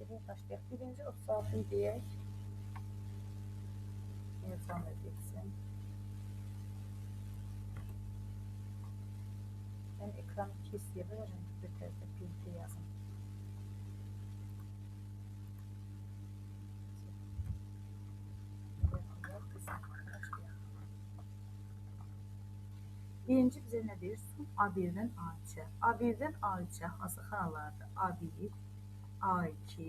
Başlayaq. Birinci 36-ı deyək. Yazan edilsin. Ben ekranı kesiyə verəcəm. Bir tərəfdə bilgi yazın. Birinci bizə nə deyir? Sum A1-dən A3-ə. A1-dən A3-ə hansı xanalardır? A1, A2,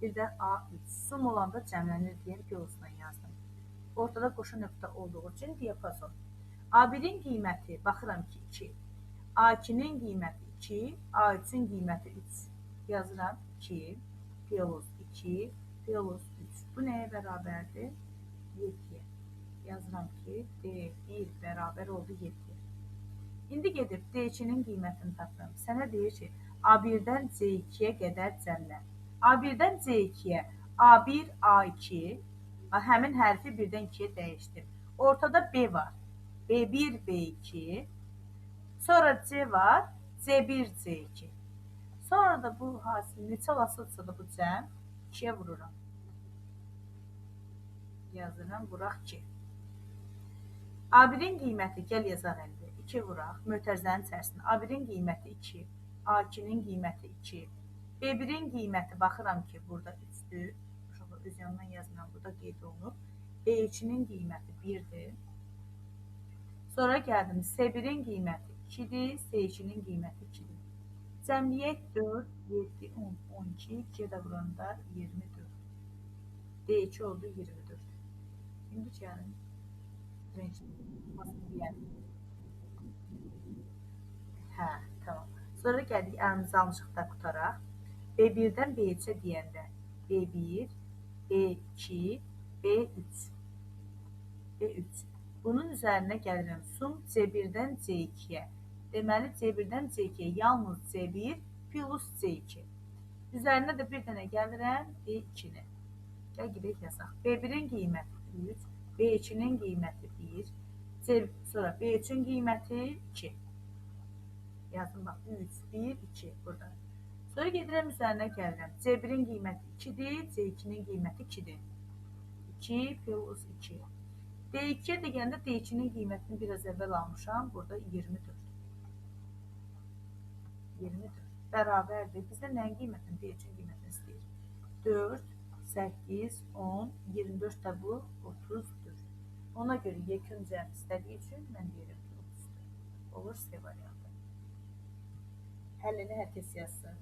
bir də A3. Sum olanda cəmlənir deyə yolundan yazdım. Ortada qoşu nöqtə olduğu üçün diapazon. A1-in qiyməti, baxıram ki, 2. A2-nin qiyməti 2, A3-ün qiyməti 3. Yazıram 2, plus 2, plus 3. Bu nəyə bərabərdir? 7-yə. Yazıram ki, D1 bərabər oldu 7-yə. İndi gedib D2-nin qiymətini tapdım. Sənə deyir ki, A1-dən C2-yə qədər cəmlən. A1-dən C2-yə A1, A2, həmin hərfi 1-dən 2-yə dəyişdim. Ortada B var. B1, B2. Sonra C var. C1, C2. Sonra da bu hasil neçə olasılıqsa da bu cəm 2-yə vururam. Yazıram, vuraq 2. A1-in qiyməti, gəl yazaq əldə. 2 vuraq, mötərizənin içərisində. A1-in qiyməti 2, A2-nin qiyməti 2, B1-in qiyməti, baxıram ki, burada 3-dür. Öz yanından yazmıram, burada qeyd olunur. B2-nin qiyməti 1-dir. Sonra gəldim, C1-in qiyməti 2-dir, C2-nin qiyməti 2-dir. Cəmliyyət 4, 7, 10, 12, 2-yə də vuranda 24. D2 oldu 24. İndi gəlin. Hə, tamam. Sonra gəldik, əlimizi almışıq da qutaraq. B1-dən B3-ə deyəndə B1, B2, B3. B3. Bunun üzərinə gəlirəm. Sum C1-dən C2-yə. Deməli, C1-dən C2-yə yalnız C1 plus C2. Üzərinə də bir dənə gəlirəm D2-ni. Gəl gedək yazaq. B1-in qiyməti 3, B2-nin qiyməti 1, sonra B3-ün qiyməti 2. Yazdım, bax, 3, 1, 2 burada. Sonra gedirəm, üzərinə gəlirəm. C1-in qiyməti 2-dir, C2-nin qiyməti 2-dir. 2 plus 2. D2-yə də gəndə D2-nin qiymətini biraz əvvəl almışam. Burada 24. 24. Bərabərdir. Bizdə nəyin qiymətini? D3-ün qiymətini istəyir. 4, 8, 10, 24 də bu 30-dur. Ona görə yekun cəm istədiyi üçün mən deyirəm ki, 30-dur. Olur, C variantı. Həllini hər kəs yazsın.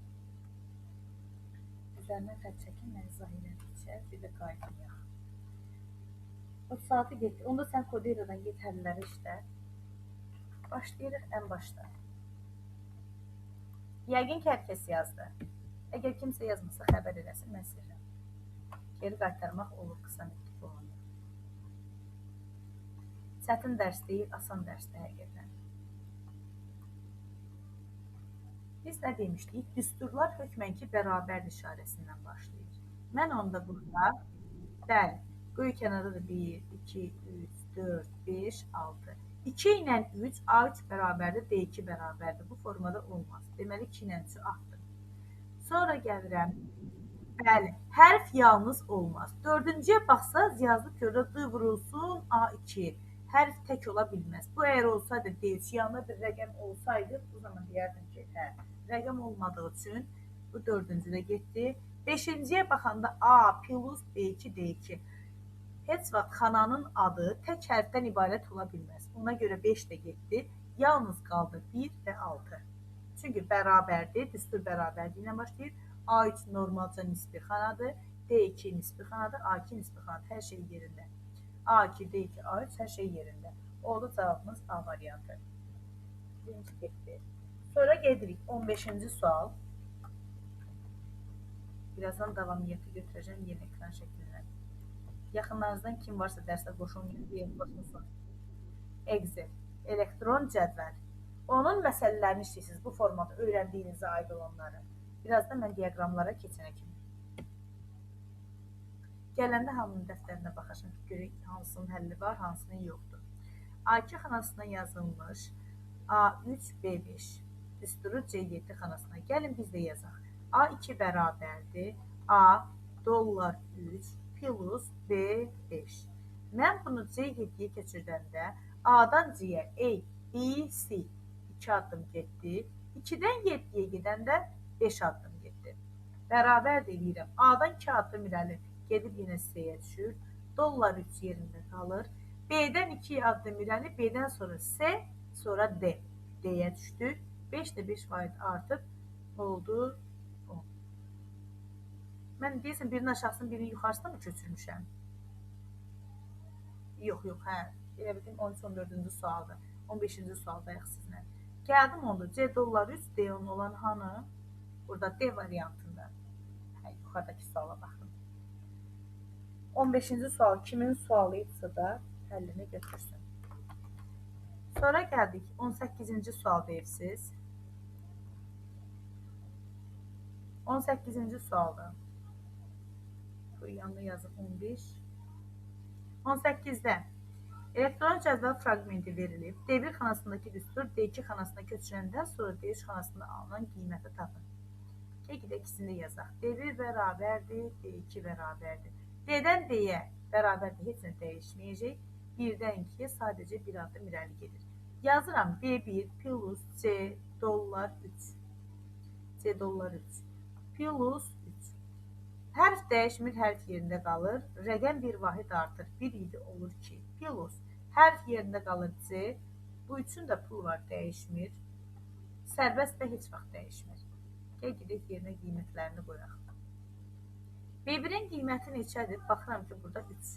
Üzərinə xət çəkin, mən izah elədikcə bir də qayıtmayaq. 36 getdi. Onda sən Koderadan get həlləri işlə. Başlayırıq ən başda. Yəqin ki, hər kəs yazdı. Əgər kimsə yazmasa xəbər eləsin, mən silirəm. Geri qaytarmaq olur, qısa məktub olanda. Çətin dərs deyil, asan dərsdir həqiqətən. Biz nə demişdik? Düsturlar hökmən ki, bərabərdir işarəsindən başlayır. Mən onda burada, bəli, qoy kənarda da 1, 2, 3, 4, 5, 6. 2 ilə 3, A3 bərabərdir, D2 bərabərdir. Bu formada olmaz. Deməli, 2 ilə 3-ü atdım. Sonra gəlirəm. Bəli, hərf yalnız olmaz. Dördüncüyə baxsaz, yazıb gördə D vurulsun, A2. Hərf tək ola bilməz. Bu, əgər olsaydı D3, yanında bir rəqəm olsaydı, bu zaman deyərdim ki, hə, rəqəm olmadığı üçün bu dördüncüdə getdi. Beşinciyə baxanda A plus B2, D2. Heç vaxt xananın adı tək hərfdən ibarət ola bilməz. Ona görə 5 də getdi. Yalnız qaldı 1 və 6. Çünki bərabərdir, düstur bərabərliyi ilə başlayır. A3 normalca nisbi xanadır, D2 nisbi xanadır, A2 nisbi xanadır, hər şey yerində. A2, D2, A3 hər şey yerində. Oldu cavabımız A variantı. Birinci getdi. Sonra gedirik 15-ci sual. Birazdan davamiyyəti götürəcəm yeni ekran şəklindən. Yaxınlarınızdan kim varsa dərsə qoşulsun. Excel, elektron cədvəl. Onun məsələlərini işləyirsiniz, bu formada öyrəndiyinizə aid olanları. Birazdan mən diaqramlara keçənə kimi. Gələndə hamının dəftərində baxacam ki, görək hansının həlli var, hansının yoxdur. A2 xanasına yazılmış A3, B5, düsturu C7 xanasına. Gəlin biz də yazaq. A2 bərabərdir, A dollar 3 plus B 5. Mən bunu C7-yə keçirdəndə A-dan C-yə A, B, C 2 addım getdi. 2-dən 7-yə gedəndə 5 addım getdi. Bərabər deyirəm. A-dan 2 addım irəli gedib yenə C-yə düşür. Dollar 3 yerində qalır. B-dən 2 addım irəli, B-dən sonra C, sonra D. D-yə düşdü. 5 də 5% artıb oldu 10. Mən deyəsən birinin aşağısını, birinin yuxarısına mı köçürmüşəm? Yox, hə. Elə bildim 13-14-cü sualdır. 15-ci sualdayıq sizlə. Gəldim onda C dollar 3, D10 olan hanı? Burada D variantında. Hə, yuxarıdakı suala baxın. 15-ci sual kimin sualıysa da həllini götürsün. Sonra gəldik 18-ci sual verirsiniz. 18-ci sualda. Bu yanına yazıb 15. 18-də elektron cədvəl fraqmenti verilib. D1 xanasındakı düstur D2 xanasına köçürəndən sonra D3 xanasında alınan qiyməti tapın. Qeyd ikisini yazaq. D1 bərabərdir, D2 bərabərdir. D-dən D-yə bərabərdir, heç nə dəyişməyəcək. 1-dən 2-yə sadəcə bir addım irəli gedir. Yazıram D1 plus C dollar 3. C dollar 3 plus 3. Hərf dəyişmir, hərf yerində qalır. Rəqəm bir vahid artır. 1 idi olur 2. Plus. Hərf yerində qalır C. Bu üçün də pul var, dəyişmir. Sərbəst də heç vaxt dəyişmir. Gəl gedək yerinə qiymətlərini qoyaq. B1-in qiyməti neçədir? Baxıram ki, burada 3.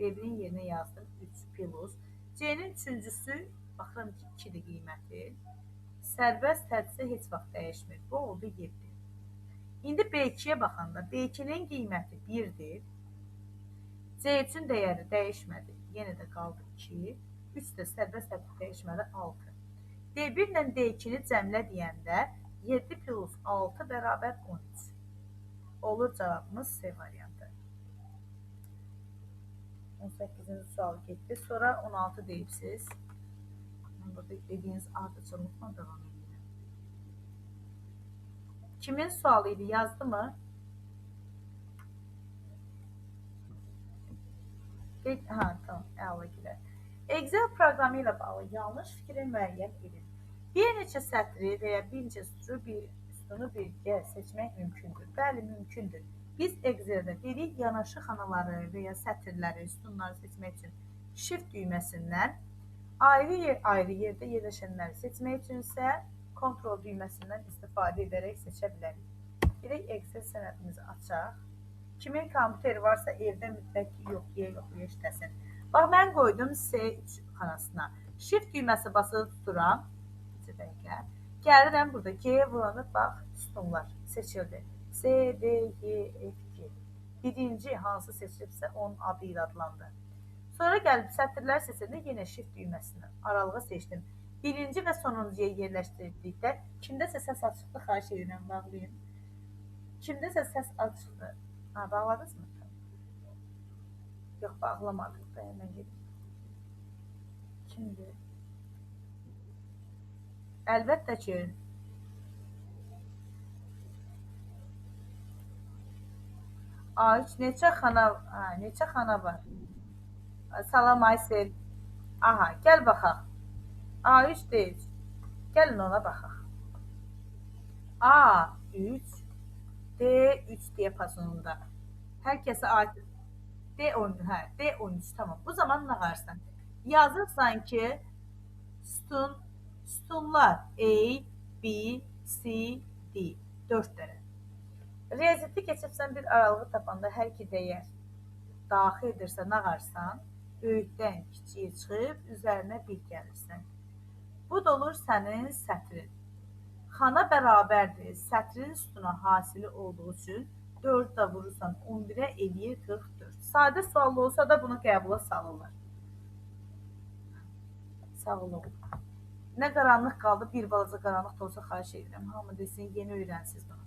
B1-in yerinə yazdım 3 plus. C-nin üçüncüsü, baxıram ki, 2-dir qiyməti. Sərbəst hədsə heç vaxt dəyişmir. Bu oldu 7. İndi B2-yə baxanda B2-nin qiyməti 1-dir. C3-ün dəyəri dəyişmədi. Yenə də qaldı 2. 3 də sərbəst hədsə dəyişmədi 6. D1 ilə D2-ni cəmlə deyəndə 7 plus 6 bərabər 13. Olur cavabımız C variantı. 18-ci sual getdi. Sonra 16 deyibsiz. Burada dediyiniz ardıcılıqla devam edir. Kimin sualıydı? Yazdı mı? Ha, tamam. Əla gedər. Excel proqramı ilə bağlı yanlış fikri müəyyən edin. Bir neçə sətri və ya bir neçə sütunu birgə seçmək mümkündür. Bəli, mümkündür. Biz Excel'də dedik, yanaşı xanaları və ya sətirləri, sütunları seçmək üçün Shift düyməsindən, ayrı yerdə yerləşənləri seçmək üçünsə Ctrl düyməsindən istifadə edərək seçə bilərik. Gedək Excel sənədimizi açaq. Kimin kompüteri varsa evdə mütləq yoxlaya işləsin. Bax, mən qoydum C3 xanasına. Shift düyməsi basılı tuturam. Gəlirəm burada G vuranda bax, sütunlar seçildi. C, D, E, F, G. Birinci hansı seçilibsə onun adı ilə adlandı. Sonra gəlib sətirlər seçəndə yenə Shift düyməsindən aralığı seçdim. Birinci və sonuncuya yerləşdirdikdə kimdəsə səs açıqdır, xahiş edirəm, bağlayın. Kimdəsə səs açıqdır. Ha, bağladınız mı? Yox, bağlamadıq da, hemen gedim. Kimdir? Əlbəttə ki, A3 neçə xana var? Salam Aysel. Aha, gəl baxaq. A3 deyil. Gəlin ona baxaq. A3 D3 diyapazonunda. Hər kəsə aid D13, hə, D13, tamam. Bu zaman nə qarsan? Yazırsan ki, sütunlar A, B, C, D. 4 dənə. Riyaziyyatı keçibsən bir aralığı tapanda hər iki dəyər daxil edirsə nə qarsan? Böyükdən kiçiyə çıxıb, üzərinə 1 gəlirsən. Bu da olur sənin sətrin. Xana bərabərdir. Sətrin sütuna hasili olduğu üçün 4 da vurursan 11-ə eləyir 44. Sadə sual olsa da bunu qəbula salırlar. Sağ olun. Nə qaranlıq qaldı? Bir balaca qaranlıq da olsa xahiş edirəm. Hamı desin, yeni öyrənsiz bunu.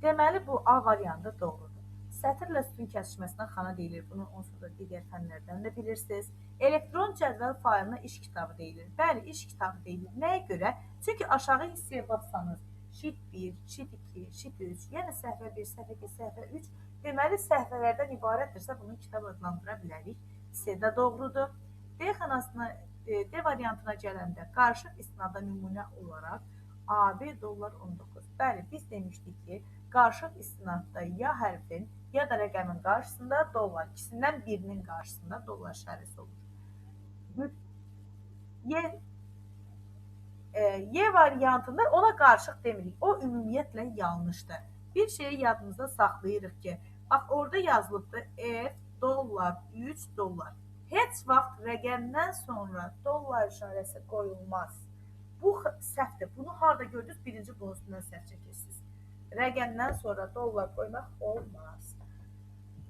Deməli, bu A variantı doğrudur. Sətirlə sütun kəsişməsinə xana deyilir. Bunu onsuz da digər fənlərdən də bilirsiniz. Elektron cədvəl faylına iş kitabı deyilir. Bəli, iş kitabı deyilir. Nəyə görə? Çünki aşağı hissəyə baxsanız, şit 1, şit 2, şit 3, yəni səhvə 1, səhvə 2, səhvə 3. Deməli, səhvələrdən ibarətdirsə, bunu kitab adlandıra bilərik. C də doğrudur. D xanasına, D variantına gələndə qarışıq istinada nümunə olaraq AB dollar 19. Bəli, biz demişdik ki, qarışıq istinadda ya hərfin, ya da rəqəmin qarşısında dollar, ikisindən birinin qarşısında dollar işarəsi olur. Y Y variantında ona qarışıq demirik. O ümumiyyətlə yanlışdır. Bir şeyi yadımızda saxlayırıq ki, bax orada yazılıbdır F dollar 3 dollar. Heç vaxt rəqəmdən sonra dollar işarəsi qoyulmaz. Bu səhvdir. Bunu harda gördünüz? Birinci bunun üstündən səhv çəkirsiniz. Rəqəmdən sonra dollar qoymaq olmaz.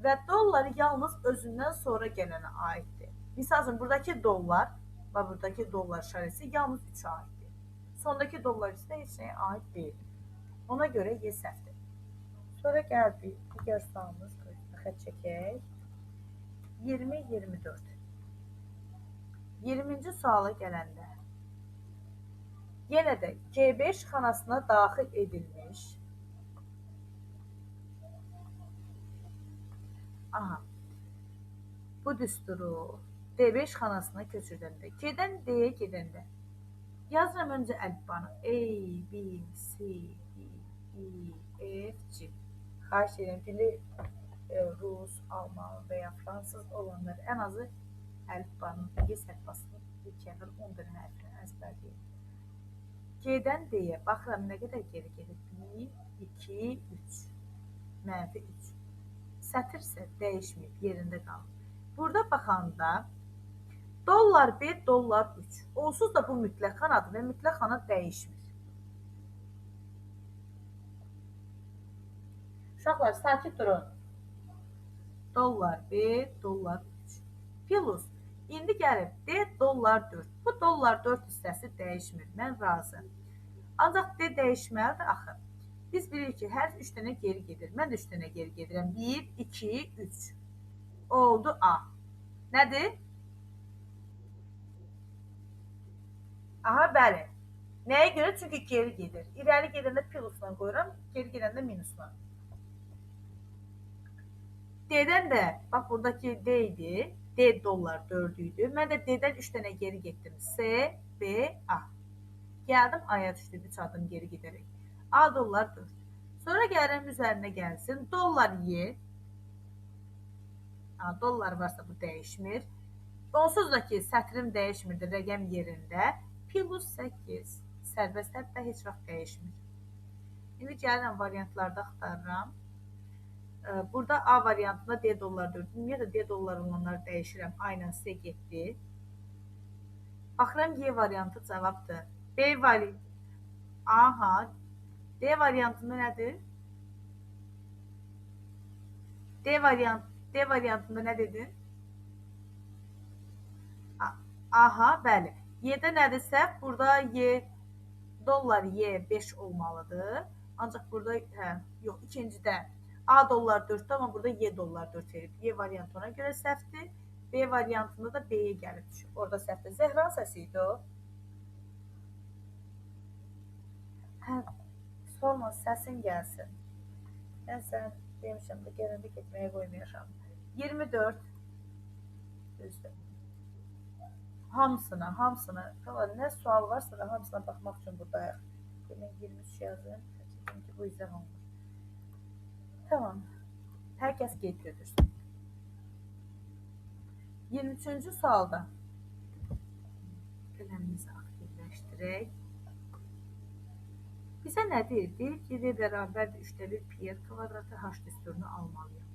Və dollar yalnız özündən sonra gələnə aiddir. Misal üçün, buradakı dollar və buradakı dollar işarəsi yalnız 3-ə aiddir. Sondakı dollar isə heç nəyə aid deyil. Ona görə Y səhvdir. Sonra gəldik, digər sualımız xət çəkək. 20-24. 20-ci suala gələndə yenə də G5 xanasına daxil edilmiş. Aha. Bu düsturu D5 xanasına köçürdəndə, G-dən D-yə gedəndə yazıram öncə əlifbanı. A, B, C, D, E, F, G. Xahiş edirəm, dili Rus, Alman və ya Fransız olanlar ən azı əlifbanın İngilis əlifbasının ilk əvvəl 10 dənə hərfini əzbərləyir. G-dən D-yə baxıram nə qədər geri gedir. 1, 2, 3. Mənfi 3. Sətir isə dəyişməyib, yerində qalır. Burada baxanda dollar 1, dollar 3. Onsuz da bu mütləq xanadır və mütləq xana dəyişmir. Uşaqlar, sakit durun. Dollar 1, dollar 3. Plus, indi gəlib D dollar 4. Bu dollar 4 hissəsi dəyişmir. Mən razı. Ancaq D dəyişməlidir axı. Biz bilirik ki, hər 3 dənə geri gedir. Mən də 3 dənə geri gedirəm. 1, 2, 3. Oldu A. Nədir? Aha, bəli. Nəyə görə? Çünki geri gedir. İrəli gedəndə plusla qoyuram, geri gedəndə minusla. D-dən də, bax, buradakı D idi. D dollar 4 idi. Mən də D-dən 3 dənə geri getdim. C, B, A. Gəldim A-ya düşdüm 3 adım geri gedərək. A dollar 4. Sonra gəlirəm üzərinə gəlsin. Dollar Y. Dollar varsa bu dəyişmir. Onsuz da ki, sətrim dəyişmirdir rəqəm yerində. Plus 8. Sərbəst hətta heç vaxt dəyişmir. İndi gəlirəm variantlarda axtarıram. Burada A variantında D dollar 4. Ümumiyyətlə D dollar olanları dəyişirəm. Aynen C getdi. Baxıram Y variantı cavabdır. B variantı. Aha. D variantında nədir? D variantında nə dedin? Aha, bəli. Y-də nədirsə, burada Y dollar Y 5 olmalıdır. Ancaq burada, yox, ikincidə A dollar 4'dür, amma burada Y dollar 4 verib. Y variantı ona görə səhvdir. B variantında da B-yə gəlib düşür. Orada səhvdir. Zəhra səsi idi o. Hə, sorma, səsin gəlsin. Mən sən demişəm də, gələndə getməyə qoymayacam. 24. Düzdür. Hamısına. Nə sual varsa da hamısına baxmaq üçün buradayıq. Demək 23 yazın. Çünki bu izah olunur. Tamam. Hər kəs qeyd götürsün. 23-cü sualda qələmimizi aktivləşdirək. Bizə nə deyir? Deyir ki, V bərabərdir 3'də 1 pi r kvadratı H düsturunu almalıyam.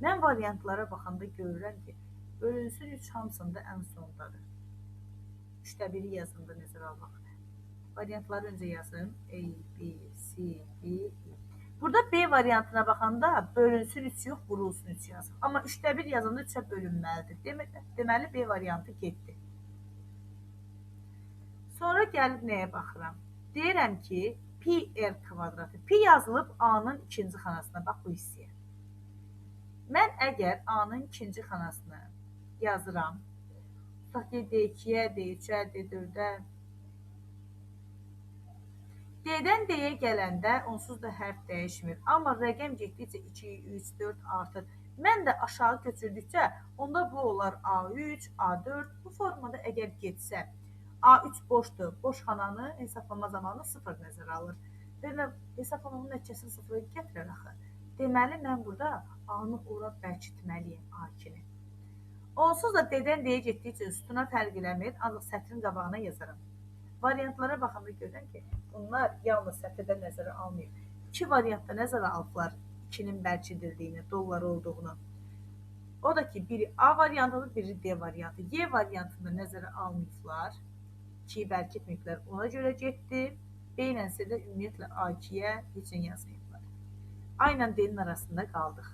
Mən variantlara baxanda görürəm ki, bölünsün 3 hamısında ən sondadır. 3'də 1'i yazımda nəzərə almaq. Variantları öncə yazım. A, B, C, D, E. Burada B variantına baxanda bölünsün 3 yox, vurulsun 3 yazım. Amma 3'də 1 yazanda 3'ə bölünməlidir. Deməli, B variantı getdi. Sonra gəlib nəyə baxıram? Deyirəm ki, pi r kvadratı. Pi yazılıb A-nın ikinci xanasına. Bax, bu hissəyə. Mən əgər A-nın ikinci xanasını yazıram, tutaq ki, D2-yə, D3-ə, D4-ə, D-dən D-yə gələndə onsuz da hərf dəyişmir. Amma rəqəm getdikcə 2, 3, 4 artır. Mən də aşağı köçürdükcə onda bu olar A3, A4. Bu formada əgər getsə, A3 boşdur. Boş xananı hesablama zamanı 0 nəzərə alır. Və hesablamanın nəticəsini 0 gətirər axı. Deməli, mən burada A-nı ora bərkitməliyim, A2-ni. Onsuz da D-dən D-yə getdikcə sütuna fərq eləmir, ancaq sətrin qabağına yazaram. Variantlara baxanda görürəm ki, bunlar yalnız sətirdə nəzərə almayıb. İki variantda nəzərə alıblar 2-nin bərkidildiyini, dollar olduğunu. O da ki, biri A variantıdır, biri D variantı. Y variantını nəzərə almayıblar. 2-yi bərkitməyiblər, ona görə getdi. B ilə C-də ümumiyyətlə A2-yə heç nə yazmayıblar. A ilə D-nin arasında qaldıq.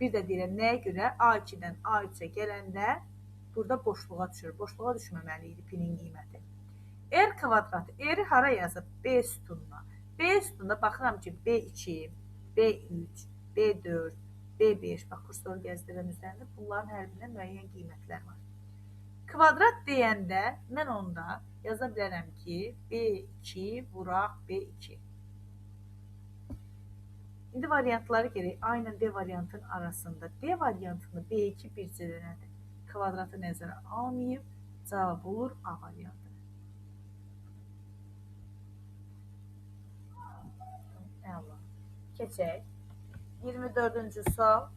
Bir də deyirəm, nəyə görə? A2-dən A3-ə gələndə burada boşluğa düşür. Boşluğa düşməməli idi P-nin qiyməti. R kvadratı. R-i hara yazıb? B sütununa. B sütununda baxıram ki, B2, B3, B4, B5, bax, kursoru gəzdirəm üzərində. Bunların hər birində müəyyən qiymətlər var. Kvadrat deyəndə mən onda yaza bilərəm ki, B2 vuraq B2. İndi variantları gerək. A ilə D variantının arasında. D variantını B2 bircələnədir. Kvadratı nəzərə almayıb, cavab olur A variantı. Keçək. 24-cü sual.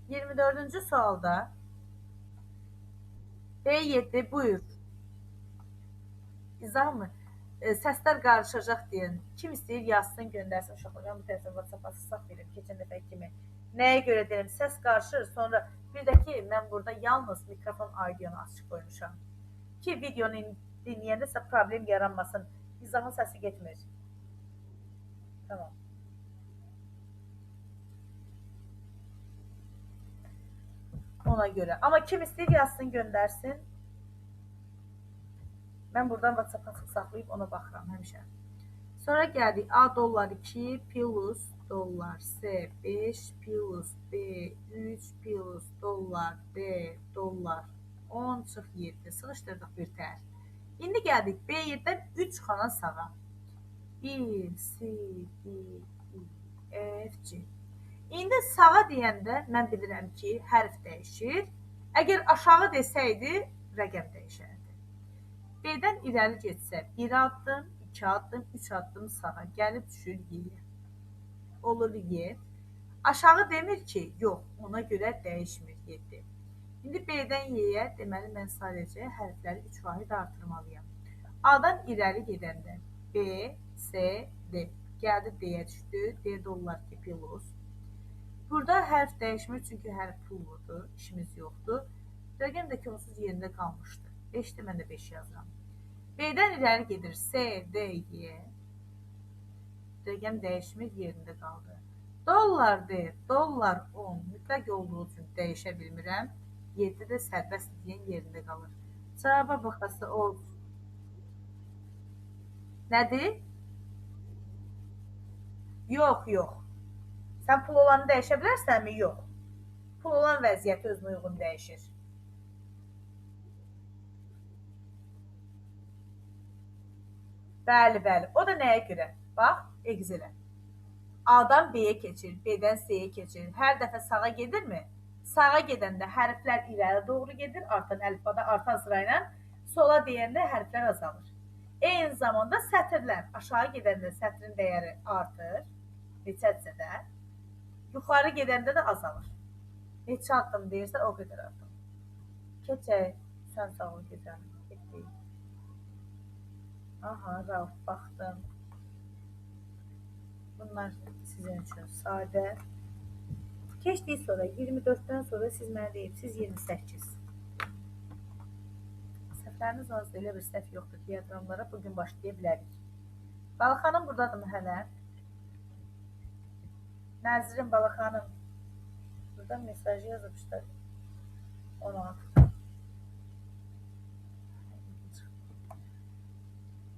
24-cü sualda B7 buyur. İzah mı? Səslər qarışacaq deyən. Kim istəyir yazsın, göndərsin uşaqlar. Bu tərəfə WhatsApp-a sısaq verim. Keçən dəfə kimi. Nəyə görə deyirəm? Səs qarışır. Sonra bir də ki, mən burada yalnız mikrofon audionu açıq qoymuşam. Ki, videonu dinləyəndə sizə problem yaranmasın. İzahın səsi getmir. Tamam. Ona görə. Amma kim istəyir yazsın, göndərsin. Mən buradan WhatsApp-a saxlayıb ona baxıram həmişə. Sonra gəldik. A dollar 2 plus dollar C 5 plus B3 plus dollar D dollar 10 çıx 7. Sığışdırdıq bir tər. İndi gəldik B7-dən 3 xana sağa. 1, C, D, E, F, G. İndi sağa deyəndə mən bilirəm ki, hərf dəyişir. Əgər aşağı desəydi, rəqəm dəyişərdi. B-dən irəli getsə 1 addım, 2 addım, 3 addım sağa gəlib düşür Y-yə. Olur Y. Aşağı demir ki, yox, ona görə dəyişmir 7. İndi B-dən Y-yə deməli mən sadəcə hərfləri 3 vahid artırmalıyam. A-dan irəli gedəndə B, C, D. Gəldi D-yə düşdü. D dollar 2 plus. Burada hərf dəyişmir, çünki hərf pulludur, işimiz yoxdur. Rəqəm də ki, onsuz yerində qalmışdır. 5-də mən də 5 yazıram. B-dən irəli gedir C, D, Y. Rəqəm dəyişmir, yerində qaldı. Dollar D, dollar 10 mütləq olduğu üçün dəyişə bilmirəm. 7-də sərbəst deyən yerində qalır. Cavaba baxası olsun. Nədir? Yox, yox. Sən pul olanı dəyişə bilərsənmi? Yox. Pul olan vəziyyəti özünə uyğun dəyişir. Bəli, bəli. O da nəyə görə? Bax, Excel-ə. A-dan B-yə keçir, B-dən C-yə keçir. Hər dəfə sağa gedirmi? Sağa gedəndə hərflər irəli doğru gedir, artan əlifbada artan sırayla. Sola deyəndə hərflər azalır. Eyni zamanda sətirlər. Aşağı gedəndə sətrin dəyəri artır. Neçədirsə də. Yuxarı gedəndə də azalır. Neçə addım deyirsə, o qədər addım. Keçək. Sən sağ ol, gedəm. Getdik. Aha, Rauf, baxdım. Bunlar sizin üçün sadə. Keçdik sonra, 24-dən sonra siz mənə deyibsiz 28. Səhvləriniz azdır, elə bir səhv yoxdur. Diaqramlara bugün başlaya bilərik. Balaxanım buradadır mı hələ? Nəzrin Balaxanım. Burada mesajı yazıbmışlar. 16.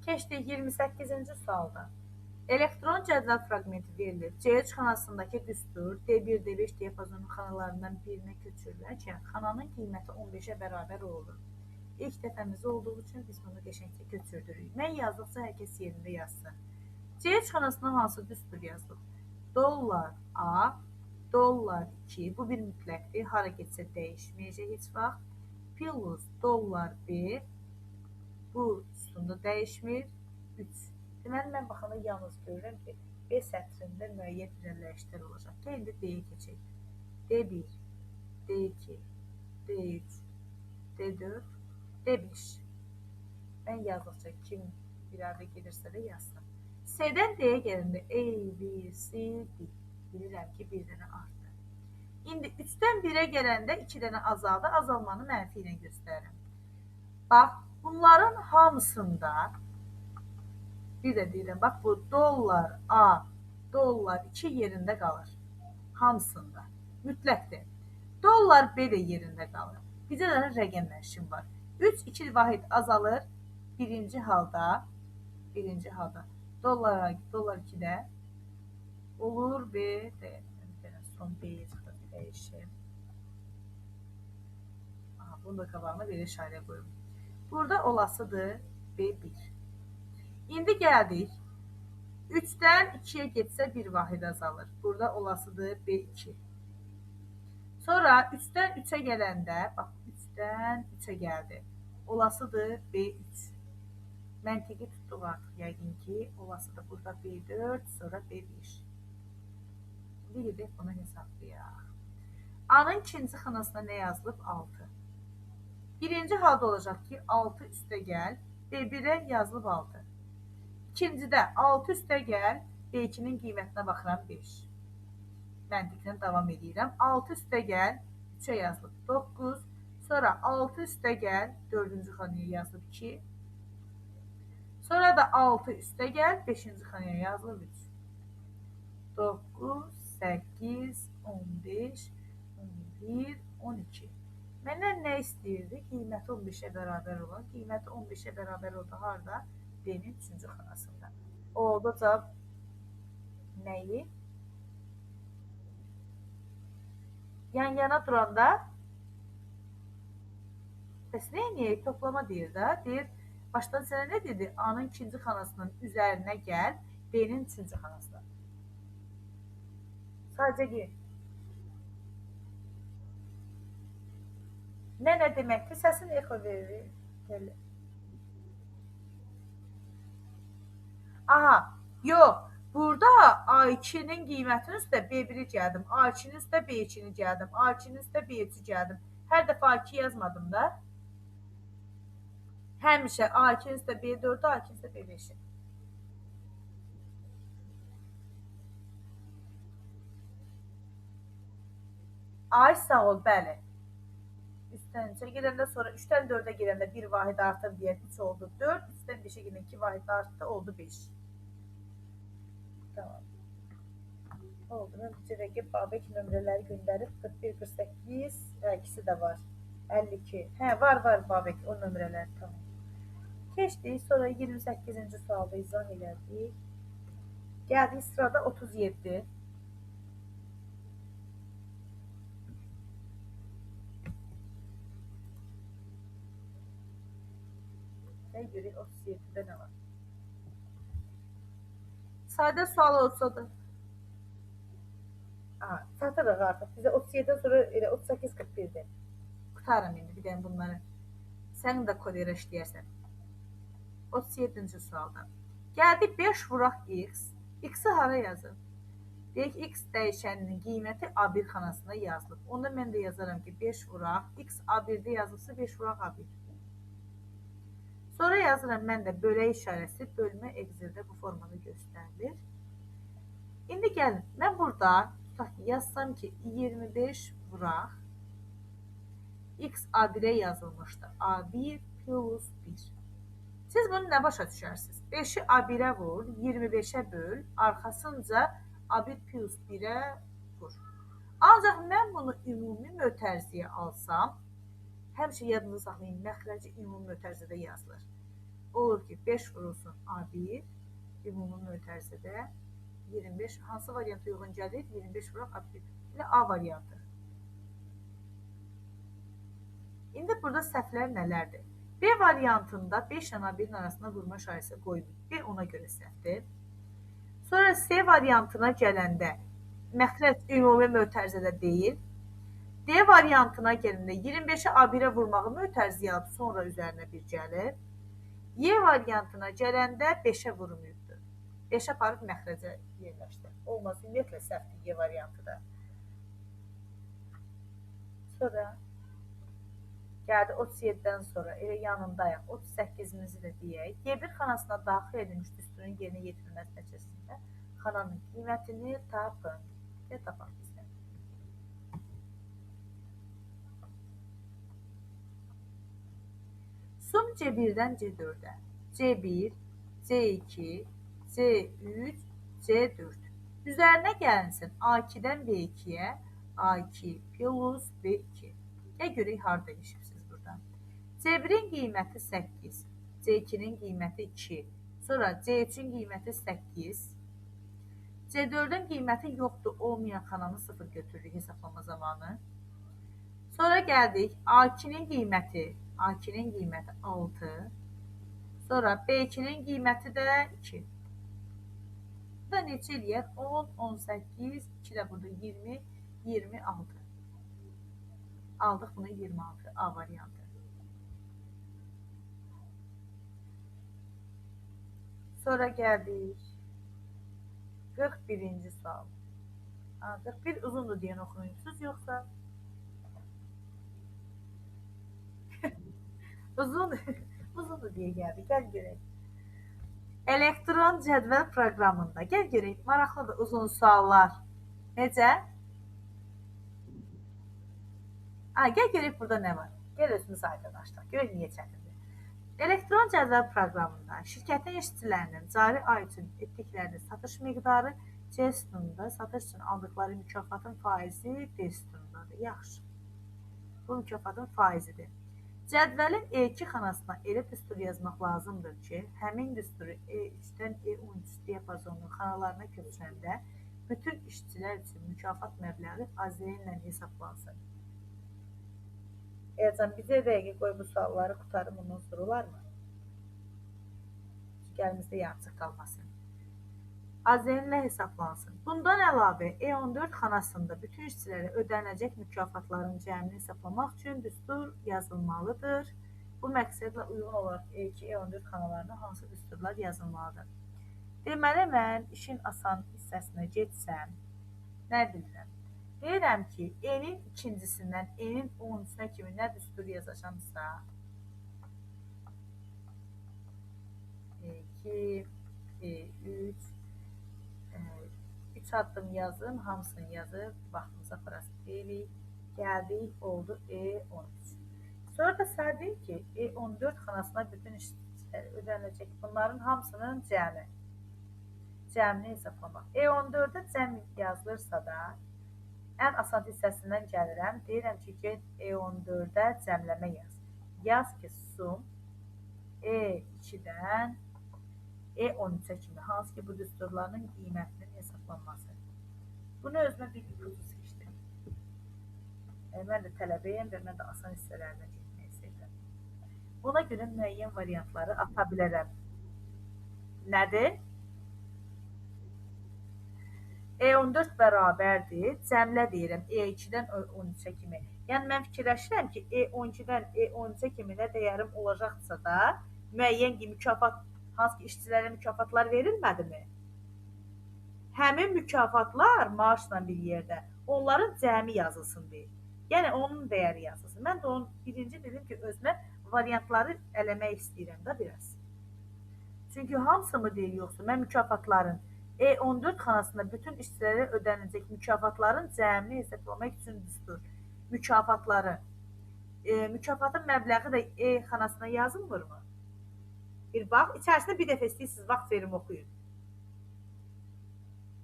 Keçdik 28-ci sualda. Elektron cədvəl fraqmenti verilir. C3 xanasındakı düstur D1, D5 diapazonun xanalarından birinə köçürülərkən xananın qiyməti 15-ə bərabər olur. İlk dəfəmiz olduğu üçün biz bunu qəşəngcə götürdürük. Mən yazdıqca hər kəs yerində yazsın. C çıxanasına hansı düstur yazılıb? Dollar A, dollar 2, bu bir mütləqdir. Hara getsə dəyişməyəcək heç vaxt. Plus dollar 1, bu üstündə dəyişmir. 3. Deməli, mən baxanda yalnız görürəm ki, B sətrində müəyyən irəliləyişlər olacaq. Gəl, indi D-yə keçək. D1, D2, D3, D4, D5. Mən yazdıqca kim bir arada gedirsə də yazsın. C-dən D-yə gələndə A, B, C, D. Bilirəm ki, bir dənə artdı. İndi 3-dən 1-ə gələndə 2 dənə azaldı. Azalmanı mənfi ilə göstərirəm. Bax, bunların hamısında bir də deyirəm, bax bu dollar A, dollar 2 yerində qalır. Hamısında. Mütləqdir. Dollar B də yerində qalır. Bizə də rəqəm məşqim var. 3, 2 vahid azalır. Birinci halda dollar 2-də olur B də. Son B-yə çıxdı, dəyişim. Bunu da qabağına bir işarə qoyum. Burada olasıdır B1. İndi gəldik. 3-dən 2-yə getsə bir vahid azalır. Burada olasıdır B2. Sonra 3-dən 3-ə gələndə, bax 3-dən 3-ə gəldi. Olasıdır B3. Məntiqi tutduq artıq yəqin ki, olasıdır burada B4, sonra B5. İndi gedək bunu hesablayaq. A-nın ikinci xanasına nə yazılıb? 6. Birinci halda olacaq ki, 6 üstə gəl, B1-ə yazılıb 6. İkincidə 6 üstə gəl, B2-nin qiymətinə baxıram 5. Məntiqlə davam edirəm. 6 üstə gəl, 3-ə yazılıb 9. Sonra 6 üstə gəl, 4-cü xanaya yazılıb 2. Sonra da 6 üstə gəl, 5-ci xanaya yazılıb 3. 9, 8, 15, 11, 12. Məndən nə istəyirdi? Qiyməti 15-ə bərabər olan. Qiyməti 15-ə bərabər oldu. Harada? B-nin 3-cü xanasında. Oldu cavab nəyi? Yan-yana duranda bəs nəyə? Toplama deyir də. Deyir, başdan sənə nə dedi? A-nın ikinci xanasının üzərinə gəl, B-nin 3-cü xanasına. Sadəcə ki, nə deməkdir? Səsini exo verir. Aha, yox. Burada A2-nin qiymətinin üstə B1-i gəldim. A2-nin üstə B2-ni gəldim. A2-nin üstə B3-ü gəldim. Hər dəfə A2 yazmadım da. Həmişə A2-nin üstə B4-ü, A2-nin üstə B5-i. Ay sağ ol, bəli. Üstdən 3-ə gedəndə, sonra 3-dən 4-ə gedəndə bir vahid artır deyək, 3 oldu 4. 3-dən 5-ə gedəndə 2 vahid artdı, oldu 5. Tamam. Oldu. Mən cürəqə Babək nömrələri göndərib 41, 48, ikisi də var. 52. Hə, var Babək o nömrələr. Tamam. Keçdik. Sonra 28-ci sualda izah elədik. Gəldik sırada 37. Və görək 37-də nə var? Sadə sual olsa da. Satırıq artıq. Bizə 37-dən sonra elə 38-41-dir. Qutarım indi bir dənə bunları. Sən də kodera işləyərsən. 37-ci sualda. Gəldik 5 vuraq x. X-i hara yazır? Deyək, x dəyişəninin qiyməti A1 xanasında yazılıb. Onda mən də yazaram ki, 5 vuraq. X A1-də yazılsa 5 vuraq A1. Sonra yazıram mən də bölək işarəsi bölmə Excel'də bu formada göstərilir. İndi gəlin, mən burada yazsam ki, 25 vuraq. X A1-ə yazılmışdı. A1 plus 1. Siz bunu nə başa düşərsiniz? 5-i A1-ə vur, 25-ə böl, arxasınca A1 plus 1-ə vur. Ancaq mən bunu ümumi mötərizəyə alsam, həmişə yadınızda saxlayın, məxrəci ümumi mötərizədə yazılır. Olur ki, 5 vurulsun A1, ümumi mötərizədə 25, hansı variantı uyğun gəlir? 25 vuraq A1, ilə A variantı. İndi burada səhvlər nələrdir? B variantında 5 ilə A1-in arasında vurma işarəsi qoyulur. B ona görə səhvdir. Sonra C variantına gələndə məxrəc ümumi mötərizədə deyil. D variantına gələndə 25-i A1-ə vurmağı mötərizə sonra üzərinə 1 gəlir. Y variantına gələndə 5-ə vurmayıbdır. 5 aparıb məxrəcə yerləşdir. Olmaz, ümumiyyətlə səhvdir Y variantı da. Sonra gəldi 37-dən sonra elə yanındayıq. 38-imizi də deyək. Y1 xanasına daxil edilmiş düsturun yerinə yetirilməsi nəticəsində xananın qiymətini tapın. Ya tapaq bizdən. Sum C1-dən C4-ə. C1, C2, C3, C4. Üzərinə gəlinsin A2-dən B2-yə, A2 plus B2. Gəl görək harda ilişibsiniz buradan. C1-in qiyməti 8, C2-nin qiyməti 2, sonra C3-ün qiyməti 8, C4-ün qiyməti yoxdur, olmayan xananı 0 götürürük hesablama zamanı. Sonra gəldik A2-nin qiyməti 6, sonra B2-nin qiyməti də 2. Bu da neçə eləyər? 10, 18, 2 də burada 20, 26. Aldıq bunu 26, A variantı. Sonra gəldik 41-ci sual. 41 uzundur deyən oxuyursunuz, yoxsa? Uzundur deyə gəldik. Gəl görək. Elektron cədvəl proqramında. Gəl görək, maraqlıdır uzun suallar. Necə? Gəl görək burada nə var. Gəl özümüz aydınlaşdıraq. Görək niyə çətindir. Elektron cədvəl proqramında şirkətin işçilərinin cari ay üçün etdikləri satış miqdarı C sütununda, satış üçün aldıqları mükafatın faizi D sütunundadır. Yaxşı. Bu mükafatın faizidir. Cədvəlin E2 xanasına elə düstur yazmaq lazımdır ki, həmin düsturu E3-dən E13 diapazonunun xanalarına köçürəndə bütün işçilər üçün mükafat məbləği AZN-lə hesaplansın. Elcan, bizə dəqiqə qoy bu sualları qutarım, ondan sonra olarmı? Çünki əlimizdə yarıcıq qalmasın. AZN-lə hesaplansın. Bundan əlavə E14 xanasında bütün işçilərə ödəniləcək mükafatların cəmini hesaplamaq üçün düstur yazılmalıdır. Bu məqsədlə uyğun olaraq E2, E14 xanalarına hansı düsturlar yazılmalıdır? Deməli, mən işin asan hissəsinə getsəm, nə bilirəm? Deyirəm ki, E-nin ikincisindən E-nin 13-nə kimi nə düstur yazacamsa, E2, E3, 3 addım yazım, hamısını yazıb, vaxtımıza parası deyilik, gəldik, oldu E13. Sonra da sərdik ki, E14 xanasına bütün işçiləri ödəniləcək bunların hamısının cəmini hesablamaq. E14-də cəm yazılırsa da, ən asan hissəsindən gəlirəm, deyirəm ki, get E14-də cəmləmə yaz. Yaz ki, sum E2-dən E13-ə kimi, hansı ki, bu düsturların qiymətinin hesablanması. Bunu özümə bir ipucu seçdim. Mən də tələbəyəm və mən də asan hissələrdən getmək istəyirəm. Buna görə müəyyən variantları ata bilərəm. Nədir? E14 bərabərdir, cəmlə deyirəm, E2-dən E13-ə kimi. Yəni, mən fikirləşirəm ki, E12-dən E13-ə kimi nə dəyərim olacaqsa da, müəyyən mükafat, hansı ki, işçilərə mükafatlar verilmədimi? Həmin mükafatlar maaşla bir yerdə, onların cəmi yazılsın deyil. Yəni, onun dəyəri yazılsın. Mən də onun birinci dedim ki, özümə variantları eləmək istəyirəm da biraz. Çünki hamısı mı deyil, yoxsa mən mükafatların E14 xanasında bütün işçilərə ödəniləcək mükafatların cəmini hesablamaq üçün düstur. Mükafatın məbləği də E xanasına yazılmırmı? Bir bax, içərisində bir dəfə istəyirsiniz, vaxt verim oxuyun.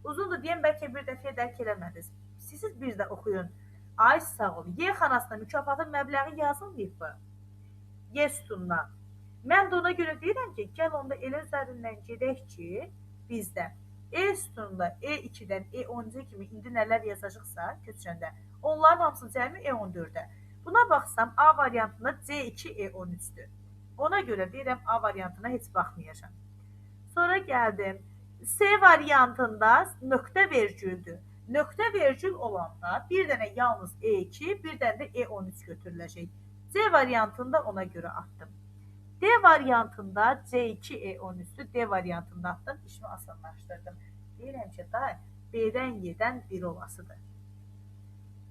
Uzundur deyəm, bəlkə bir dəfəyə dərk eləmədiniz. İstəyirsiniz bir də oxuyun. Ay sağ ol. Y xanasında mükafatın məbləği yazılmayıb mı? Y sütununa. Mən də ona görə deyirəm ki, gəl onda elə üzərindən gedək ki, bizdə E sütununda E2-dən E13-ə kimi indi nələr yazacaqsa köçürəndə, onların hamısı cəmi E14-də. Buna baxsam, A variantında C2 E13-dür. Ona görə deyirəm A variantına heç baxmayacağam. Sonra gəldim. C variantında nöqtə vergüldür. Nöqtə vergül olanda bir dənə yalnız E2, bir dənə də E13 götürüləcək. C variantında ona görə atdım. D variantında C2 E13'dür. D variantında atdım. İşimi asanlaşdırdım. Deyirəm ki, da B-dən Y-dən 1 olasıdır.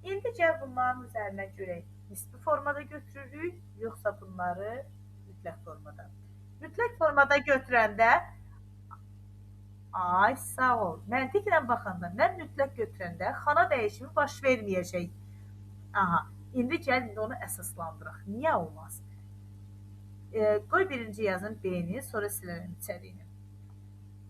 İndi gəl bunların üzərinə görək. Nisbi formada götürürük, yoxsa bunları mütləq formada. Mütləq formada götürəndə ay sağ ol. Məntiqlə baxanda mən mütləq götürəndə xana dəyişimi baş verməyəcək. Aha. İndi gəl indi onu əsaslandıraq. Niyə olmaz? Qoy birinci yazın B-ni, sonra silərəm içəriğini.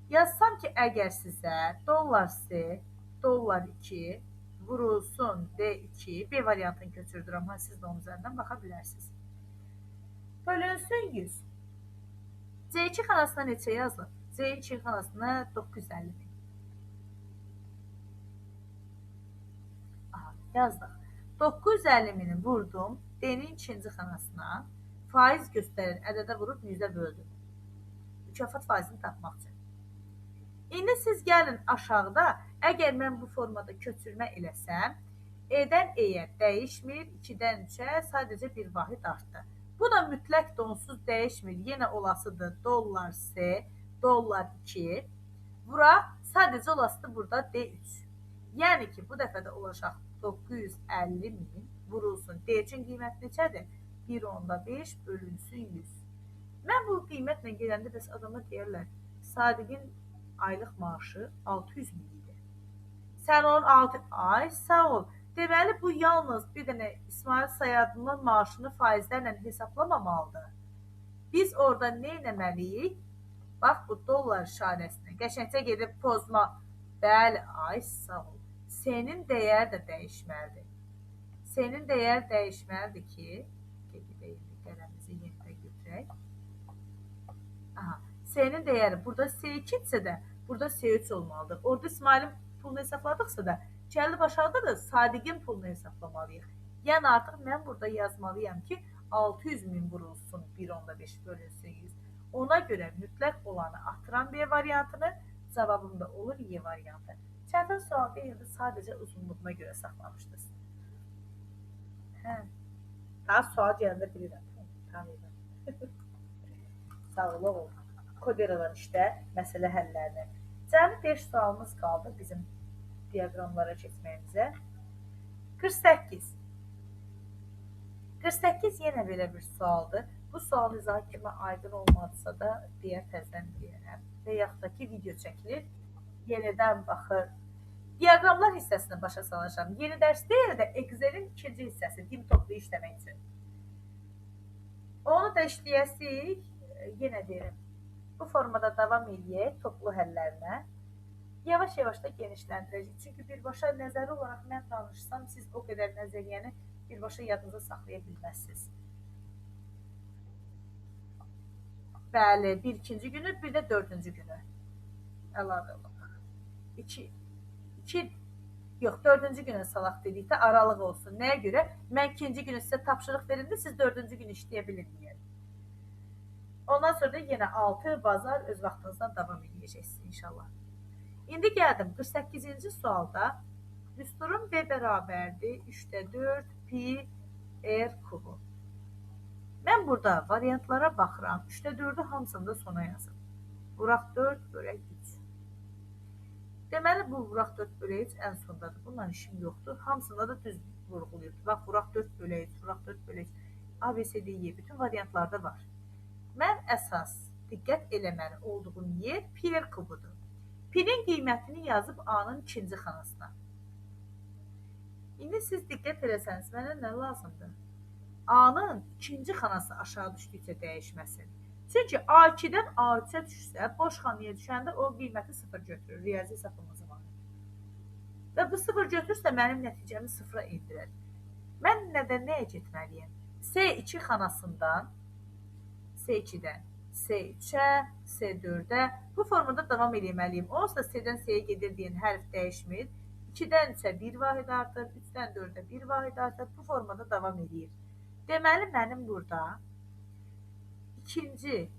Yazsam ki, əgər sizə dollar C, dollar 2 vurulsun D2, B variantını köçürdürəm. Siz də onun üzərindən baxa bilərsiniz. Bölünsün 100. C2 xanasına neçə yazılır? C2 xanasına 950 min. Aha, yazdıq. 950 mini vurdum D-nin ikinci xanasına. Faiz göstərir, ədədə vurub 100-ə böldüm. Mükafat faizini tapmaq üçün. İndi siz gəlin aşağıda, əgər mən bu formada köçürmə eləsəm, E-dən E-yə dəyişmir, 2-dən 3-ə sadəcə bir vahid artdı. Bu da mütləq donsuz dəyişmir, yenə olasıdır dollar C, dollar 2, bura sadəcə olasıdır burada D3. Yəni ki, bu dəfə də olacaq 950 min vurulsun. D-cin qiymət neçədir? 1.5 bölünsün 100. Mən bu qiymətlə gedəndə bəs adama deyərlər, Sadiqin aylıq maaşı 600 min idi. Sən onun 6... Ay, sağ ol. Deməli, bu yalnız bir dənə İsmail Sayadının maaşını faizlərlə hesablamamalıdır. Biz orada nə etməliyik? Bax, bu dollar işarəsini qəşəngcə gedib pozma. Bəli, ay, sağ ol. Senin dəyər də dəyişməlidir. Senin dəyər dəyişməlidir ki, qələmimizi yenidən götürək. Aha, S'nin dəyəri burada C2-dirsə də, burada C3 olmalıdır. Orada İsmailin pulunu hesabladıqsa da, gəlib aşağıda da Sadiqin pulunu hesablamalıyıq. Yəni artıq mən burada yazmalıyam ki, 600 min vurulsun 1.5 bölünsün 100. Ona görə mütləq olanı atıram B variantını, cavabımda olur Y variantı. Çətin sual deyildi, sadəcə uzunluğuna görə saxlamışdınız. Hə, daha sual gələndə bilirəm. Tanıyırım. Sağlıq olun. Koderalar işdə məsələ həllərini. Cəmi 5 sualımız qaldı bizim diaqramlara keçməyimizə. 48. 48 yenə belə bir sualdır. Bu sual izahı kimi aydın olmadısa da deyər təzdən deyərəm. Və yaxud da ki, video çəkilir. Yenidən baxır. Diaqramlar hissəsini başa salacağım. Yeni dərs deyil də Excel'in ikinci hissəsi, dim toplu işləmək üçün. Onu da işləyəsik. Yenə deyirəm. Bu formada davam edək toplu həllərinə. Yavaş-yavaş da genişləndirəcək. Çünki birbaşa nəzəri olaraq mən danışsam, siz o qədər nəzəriyyəni birbaşa yadınıza saxlaya bilməzsiniz. Bəli, bir ikinci günü, bir də dördüncü günü. Əlavə olaq. Yox, dördüncü günə salaq dedikdə aralıq olsun. Nəyə görə? Mən ikinci günü sizə tapşırıq verimdə, siz dördüncü günü işləyə bilməyək. Ondan sonra da yenə 6 bazar öz vaxtınızdan davam edəcəksiniz inşallah. İndi gəldim 48-ci sualda düsturun B bərabərdir 3-də 4 pi r kubu. Mən burada variantlara baxıram. 3-də 4-ü hamısını da sona yazım. Vuraq 4 bölək 3. Deməli, bu vuraq 4 bölək 3 ən sondadır. Bununla işim yoxdur. Hamısında da düz vurğuluyubdur. Bax, vuraq 4 bölək 3, vuraq 4 bölək 3. ABCDY bütün variantlarda var. Mən əsas diqqət eləməli olduğum yer pi r kubudur. Pi-nin qiymətini yazıb A-nın ikinci xanasına. İndi siz diqqət eləsəniz, mənə nə lazımdır? A-nın ikinci xanası aşağı düşdükcə dəyişməsin. Çünki A2-dən A3-ə düşsə, boş xanaya düşəndə o qiyməti 0 götürür, riyazi hesabımızı var. Və bu 0 götürürsə, mənim nəticəmi 0-a indirər. Mən nəyə getməliyim? C2 xanasından C2-dən C3-ə, C4-ə bu formada davam eləməliyim. Onsuz da C-dən C-yə gedir deyən hərf dəyişmir. 2-dən 3-ə 1 vahid artır, 3-dən 4-ə 1 vahid artır. Bu formada davam edir. Deməli, mənim burada ikinci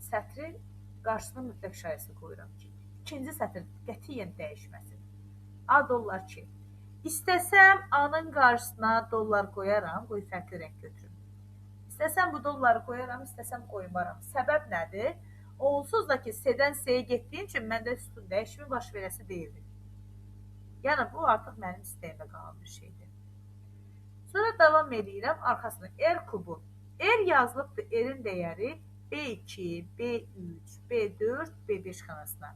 sətrin qarşısına mütləq şayiəsi qoyuram ki, ikinci sətr qətiyyən dəyişməsin. A dollar 2. İstəsəm A-nın qarşısına dollar qoyaram, qoy fərqli rəng götürüm. İstəsəm bu dolları qoyaram, istəsəm qoymaram. Səbəb nədir? Onsuz da ki, C-dən C-yə getdiyim üçün məndə sütun dəyişimi baş verəsi deyildi. Yəni, bu artıq mənim istəyimə qalan bir şeydir. Sonra davam edirəm arxasına. R kubu. R yazılıbdır, R-in dəyəri B2, B3, B4, B5 xanasına.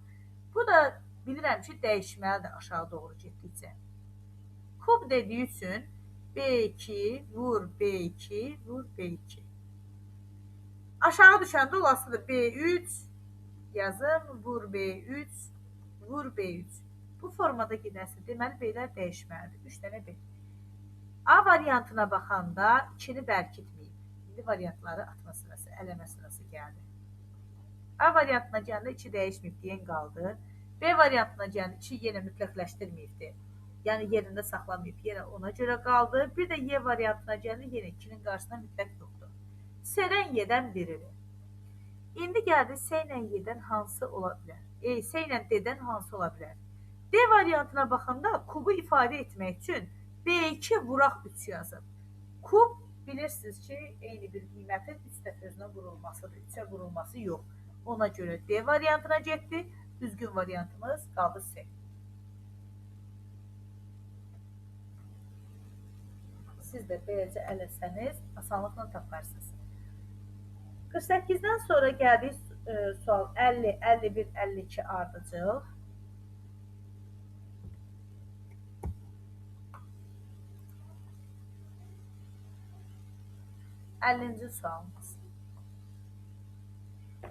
Bu da bilirəm ki, dəyişməlidir aşağı doğru getdikcə. Kub dediyi üçün B2 vur B2 vur B2. Aşağı düşəndə olasıdır B3 yazım, vur B3, vur B3. Bu formada gedəsi deməli beylər dəyişməlidir. 3 dənə B. A variantına baxanda 2-ni bərkitməyib. İndi variantları atma sırası, ələmə sırası gəldi. A variantına gəndə 2 dəyişməyib deyən qaldı. B variantına gəndə 2 yenə mütləqləşdirməyibdir. Yəni yerində saxlamayıb, yenə ona görə qaldı. Bir də Y variantına gəndə yenə 2-nin qarşısına mütləq yoxdur. C-dən Y-dən biridir. İndi gəldi C ilə Y-dən hansı ola bilər? C ilə D-dən hansı ola bilər? D variantına baxanda kubu ifadə etmək üçün B2 vuraq 3 yazıb. Kub bilirsiniz ki, eyni bir qiymətin 3 dəfə özünə vurulmasıdır. 3-ə vurulması yox. Ona görə D variantına getdi. Düzgün variantımız qaldı C. Siz də beləcə eləsəniz, asanlıqla taparsınız. 48-dən sonra gəldik sual 50, 51, 52 ardıcıl. 50-ci sualımız.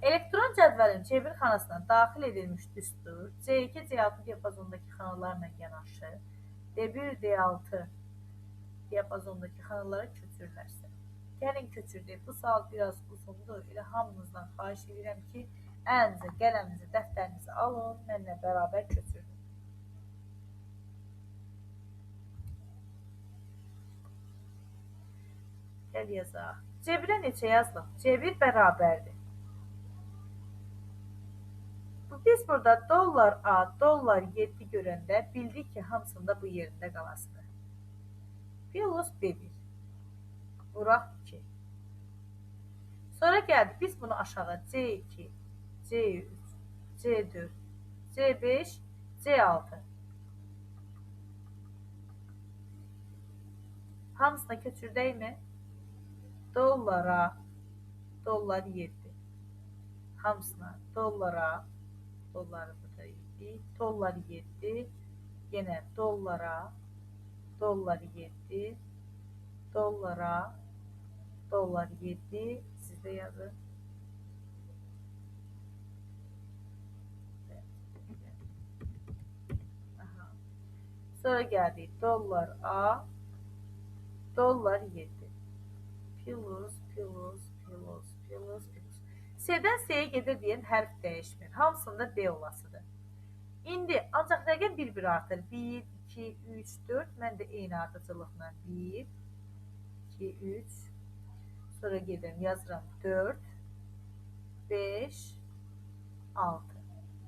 Elektron cədvəlin cebir xanasına daxil edilmiş düstur C2, C6 diapazondakı xanalarla yanaşı D1, D6 diapazondakı xanalara köçürülərsə. Gəlin köçürdük. Bu sual biraz uzundur. Elə hamınızdan xahiş edirəm ki, əlinizi, qələminizi, dəftərinizi alın, mənlə bərabər köçürün. Gəl yazaq. Cebirə neçə yazılıb? Cebir bərabərdir. Biz burada dollar A, dollar 7 görəndə bildik ki, hamısında bu yerində qalasıdır. Plus B1. Vuraq 2. Sonra gəldik. Biz bunu aşağı C2, C3, C4, C5, C6. Hamısına köçürdəymi? Dollara, dollar 7. Hamısına dollara, dolları burada 7, dollar 7, yenə dollara, dollar 7, dollara, dollar 7, sizdə yazın. Sonra gəldik, dollar A, dollar 7. Plus, plus, plus, plus, plus. C-dən C-yə gedir deyən hərf dəyişmir. Hamısında D olasıdır. İndi ancaq rəqəm bir-bir artır. 1, 2, 3, 4. Mən də eyni ardıcılıqla 1, 2, 3. Sonra gedirəm, yazıram 4, 5, 6.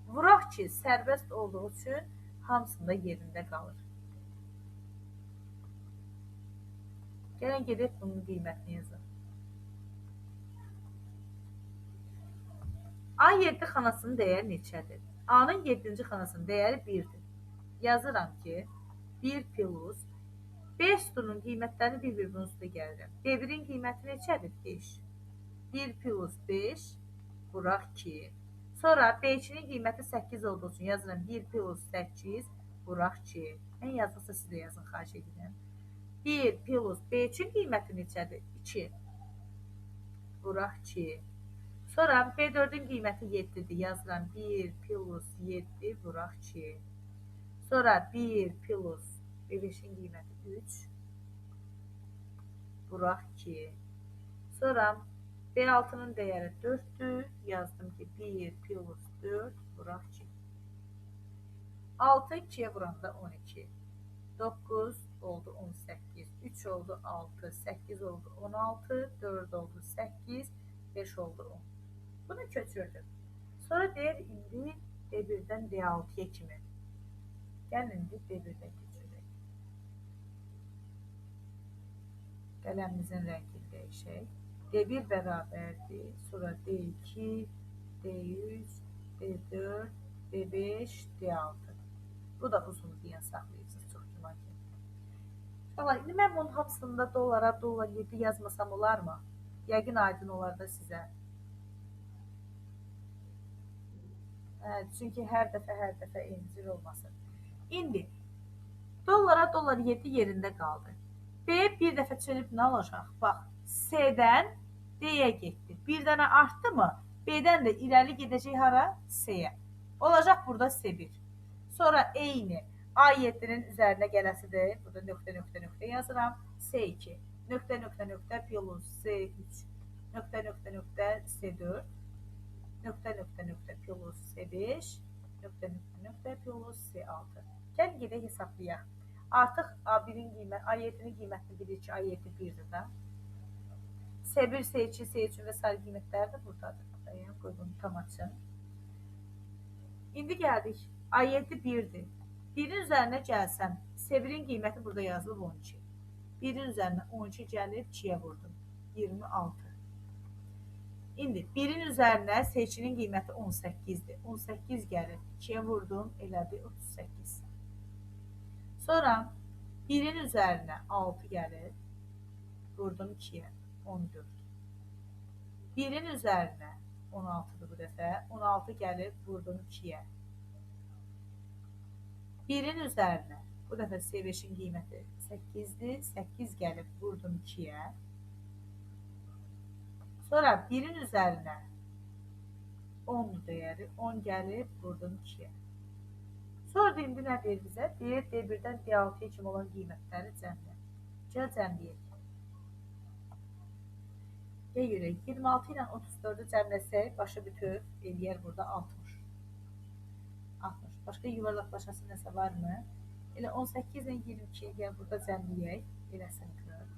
Vuraq ki, sərbəst olduğu üçün hamısında yerində qalır. Gəlin gedib bunun qiymətini yazaq. A7 xanasının dəyəri neçədir? A-nın 7-ci xanasının dəyəri 1-dir. Yazıram ki, 1 plus 5 sütunun qiymətlərini bir-birinin üstə gəlirəm. D1-in qiyməti neçədir? 5. 1 plus 5 vuraq 2. Sonra B2-nin qiyməti 8 olduğu üçün yazıram 1 plus 8 vuraq 2. Mən yazılsa siz də yazın, xahiş edirəm. 1 plus B3-ün qiyməti neçədir? 2. Vuraq 2. Sonra B4-ün qiyməti 7-dir. Yazıram 1 plus 7 vuraq 2. Sonra 1 plus B5-in qiyməti 3 vuraq 2. Sonra B6-nın dəyəri 4-dür. Yazdım ki 1 plus 4 vuraq 2. 6 2-yə vuranda 12. 9 oldu 18. 3 oldu 6. 8 oldu 16. 4 oldu 8. 5 oldu 10. Bunu köçürdüm. Sonra deyir indi D1'dən D6'ya kimi. Gəlin indi D1'dən köçürək. Qələmimizin rəngini dəyişək. D1 bərabərdir. Sonra D2, D3, D4, D5, D6. Bu da uzun deyən saxlayırsınız çox güman ki. İndi mən bunun hamısında dollara, dollar 7 yazmasam olar mı? Yəqin aydın olar da sizə. Çünki hər dəfə eyni cür olmasın. İndi dollara dollar 7 yerində qaldı. B bir dəfə çönüb nə olacaq? Bax, C-dən D-yə getdi. Bir dənə artdı mı? B-dən də irəli gedəcək hara? C-yə. Olacaq burada C1. Sonra eyni A7-nin üzərinə gələsidir. Burada nöqtə yazıram. C2. Nöqtə plus C3. Nöqtə C4. Nöqtə plus C5. Nöqtə plus C6. Gəlin gedək hesablayaq. Artıq A1-in qiymət, A7-nin qiymətini bilir ki, A7 1-dir də. C1, C2, C3 və s. qiymətləri də buradadır. Qoy bunu tam açın. İndi gəldik. A7 1-dir. 1-in üzərinə gəlsəm, C1-in qiyməti burada yazılıb 12. 1-in üzərinə 12 gəlib 2-yə vurdum. 26. İndi 1-in üzərinə C2-nin qiyməti 18-dir. 18 gəlib 2-yə vurdum, elədi 38. Sonra 1-in üzərinə 6 gəlir, vurdum 2-yə, 14. 1-in üzərinə 16-dır bu dəfə, 16 gəlib, vurdum 2-yə. 1-in üzərinə, bu dəfə C5-in qiyməti 8-dir, 8 gəlib, vurdum 2-yə. Sonra 1-in üzərinə 10-dur dəyəri, 10 gəlib, vurdum 2-yə. Sonra da indi nə deyir bizə? Deyir, D1-dən D6-ya kimi olan qiymətləri cəmlə. Gəl cəmləyək. Deyirək, 26 ilə 34-ü cəmləsək, başı bütöv eləyər burada 60. 60. Başqa yuvarlaqlaşası nəsə varmı? Elə 18 ilə 22-yə gəl burada cəmləyək. Eləsin 40.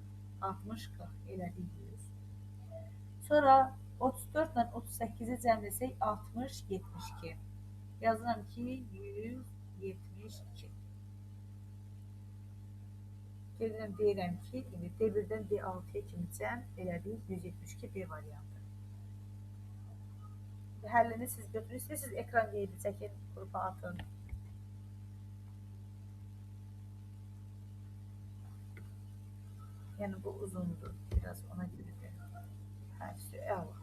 60, 40. Elədi 100. Sonra 34 ilə 38-i cəmləsək 60, 72. Yazıram ki, 172. Gedirəm, deyirəm ki, D1-dən D6-ya kimi cəm elədik 172 B variantı. Həllini siz götürürsünüz, siz ekran qeydi çəkin, qrupa atın. Yəni bu uzundur, biraz ona görə də. Hər şey, əla.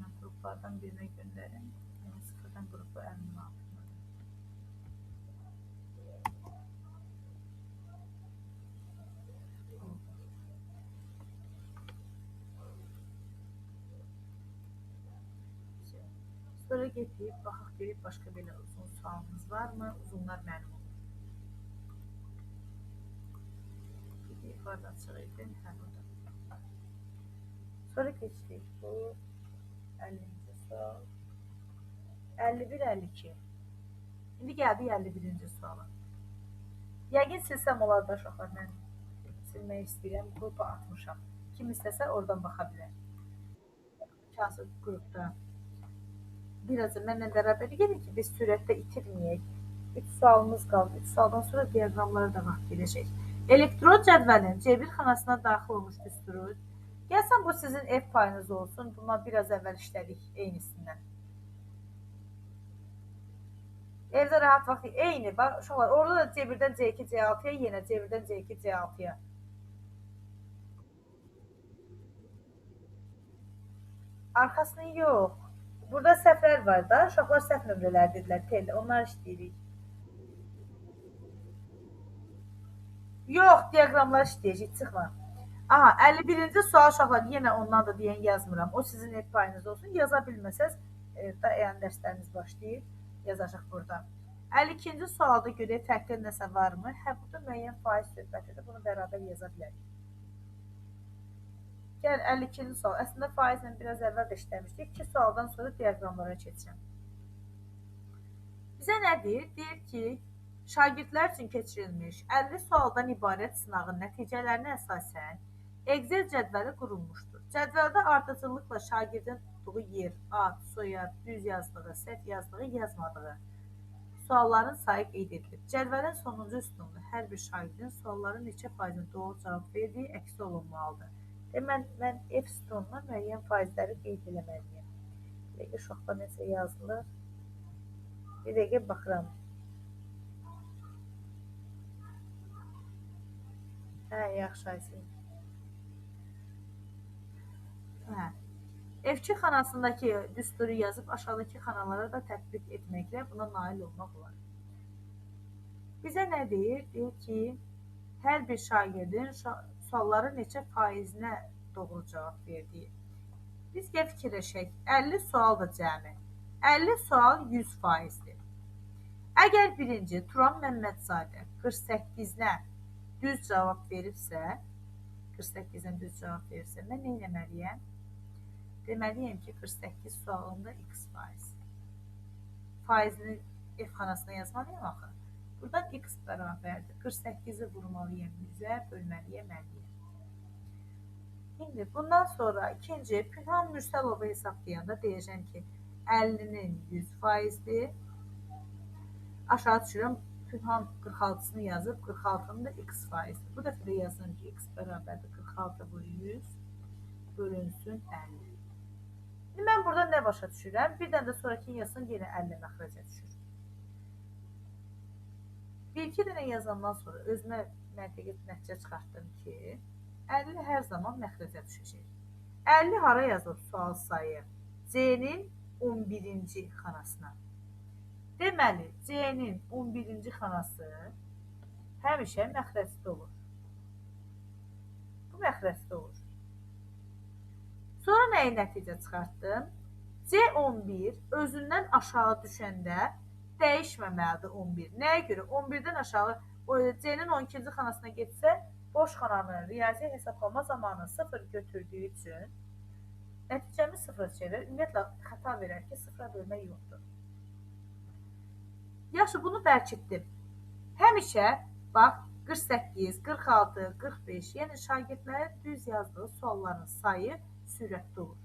Mən qruplardan birinə göndərim. Yəni sıfırdan qrupu əlimin altında. Sonra getirib, baxaq görüb, başqa belə uzun sualımız varmı? Uzunlar mənim olur. PDF vardı açıq idi, hə burada. Sonra keçdik, bu 50-ci sual. 51-52. İndi gəldik 51-ci suala. Yəqin silsəm olar da uşaqlar, mən silmək istəyirəm, qrupa atmışam. Kim istəsə oradan baxa bilər. Hansı qrupda. Biraz da mənlə bərabər gedin ki, biz sürətdə itirməyək. 3 sualımız qaldı. 3 sualdan sonra diaqramlara da vaxt gedəcək. Elektron cədvəlin C1 xanasına daxil olmuş düsturu. Gəlsən bu sizin ev payınız olsun. Bundan biraz əvvəl işlədik eynisindən. Evdə rahat vaxt eyni. Bax, uşaqlar, orada da C1-dən C2, C6-ya, yenə C1-dən C2, C6-ya. Arxasını yox. Burada səhvlər var da, uşaqlar səhv nömrələr dedilər, tellə, onlar işləyirik. Yox, diaqramlar işləyəcək, çıxma. Aha, 51-ci sual uşaqlar, yenə ondan da deyən yazmıram. O sizin ev payınız olsun. Yaza bilməsəz, yəni dərsləriniz başlayıb, yazacaq burada. 52-ci sualda görək fərqli nəsə varmı? Hə, burada müəyyən faiz söhbətidir. Bunu bərabər yaza bilərik. Gəl 52-ci sual. Əslində faizlə biraz əvvəl də işləmişdik. 2 sualdan sonra diaqramlara keçəcəm. Bizə nə deyir? Deyir ki, şagirdlər üçün keçirilmiş 50 sualdan ibarət sınağın nəticələrinə əsasən Excel cədvəli qurulmuşdur. Cədvəldə ardıcıllıqla şagirdin tutduğu yer, ad, soyad, düz yazdığı, səhv yazdığı, yazmadığı sualların sayı qeyd edilib. Cədvəlin sonuncu üstünlüğü hər bir şagirdin sualların neçə faizini doğru cavab verdiyi əks olunmalıdır. Mən F sütununa müəyyən faizləri qeyd eləməliyəm. Bir dəqiqə uşaqda necə yazılır? Bir dəqiqə baxıram. Yaxşı Aysin. F2 xanasındakı düsturu yazıb aşağıdakı xanalara da tətbiq etməklə buna nail olmaq olar. Bizə nə deyir? Deyir ki, hər bir şagirdin sualların neçə faizinə doğru cavab verdiyi. Biz gəl fikirləşək. 50 sualdır cəmi. 50 sual 100%-dir. Əgər birinci Turan Məmmədzadə 48-nə düz cavab veribsə, 48-dən düz cavab verirsə, mən nə etməliyəm? Deməliyəm ki, 48 sualında x faiz. Faizini F xanasına yazmalıyam axı. Buradan x bərabərdir. 48-i vurmalıyam 100-ə, bölməliyəm 50-yə. İndi bundan sonra ikinci Pünhan Mürsəlovu hesablayanda deyəcəm ki, 50-nin 100%-dir. Aşağı düşürəm, Pünhan 46-sını yazıb, 46-nın da x faizdir. Bu dəfə də yazım ki, x bərabərdir 46 bölü 100 bölünsün 50. Mən burada nə başa düşürəm? Birdən də sonraki yazsın, yenə 50 məxrəcə düşür. Bir-iki dənə yazandan sonra özümə məntiqi nəticə çıxartdım ki, 50 hər zaman məxrəcə düşəcək. 50 hara yazılıb sual sayı? C-nin 11-ci xanasına. Deməli, C-nin 11-ci xanası həmişə məxrəcdə olur. Bu məxrəcdə olur. Sonra nəyi nəticə çıxartdım? C11 özündən aşağı düşəndə dəyişməməlidir 11. Nəyə görə? 11-dən aşağı C-nin 12-ci xanasına getsə, boş xananı riyazi hesablama zamanı 0 götürdüyü üçün nəticəmi 0 çevir. Ümumiyyətlə, xəta verər ki, 0-a bölmək yoxdur. Yaxşı, bunu bərkitdim. Həmişə, bax, 48, 46, 45, yəni şagirdlərin düz yazdığı sualların sayı sürətli olur.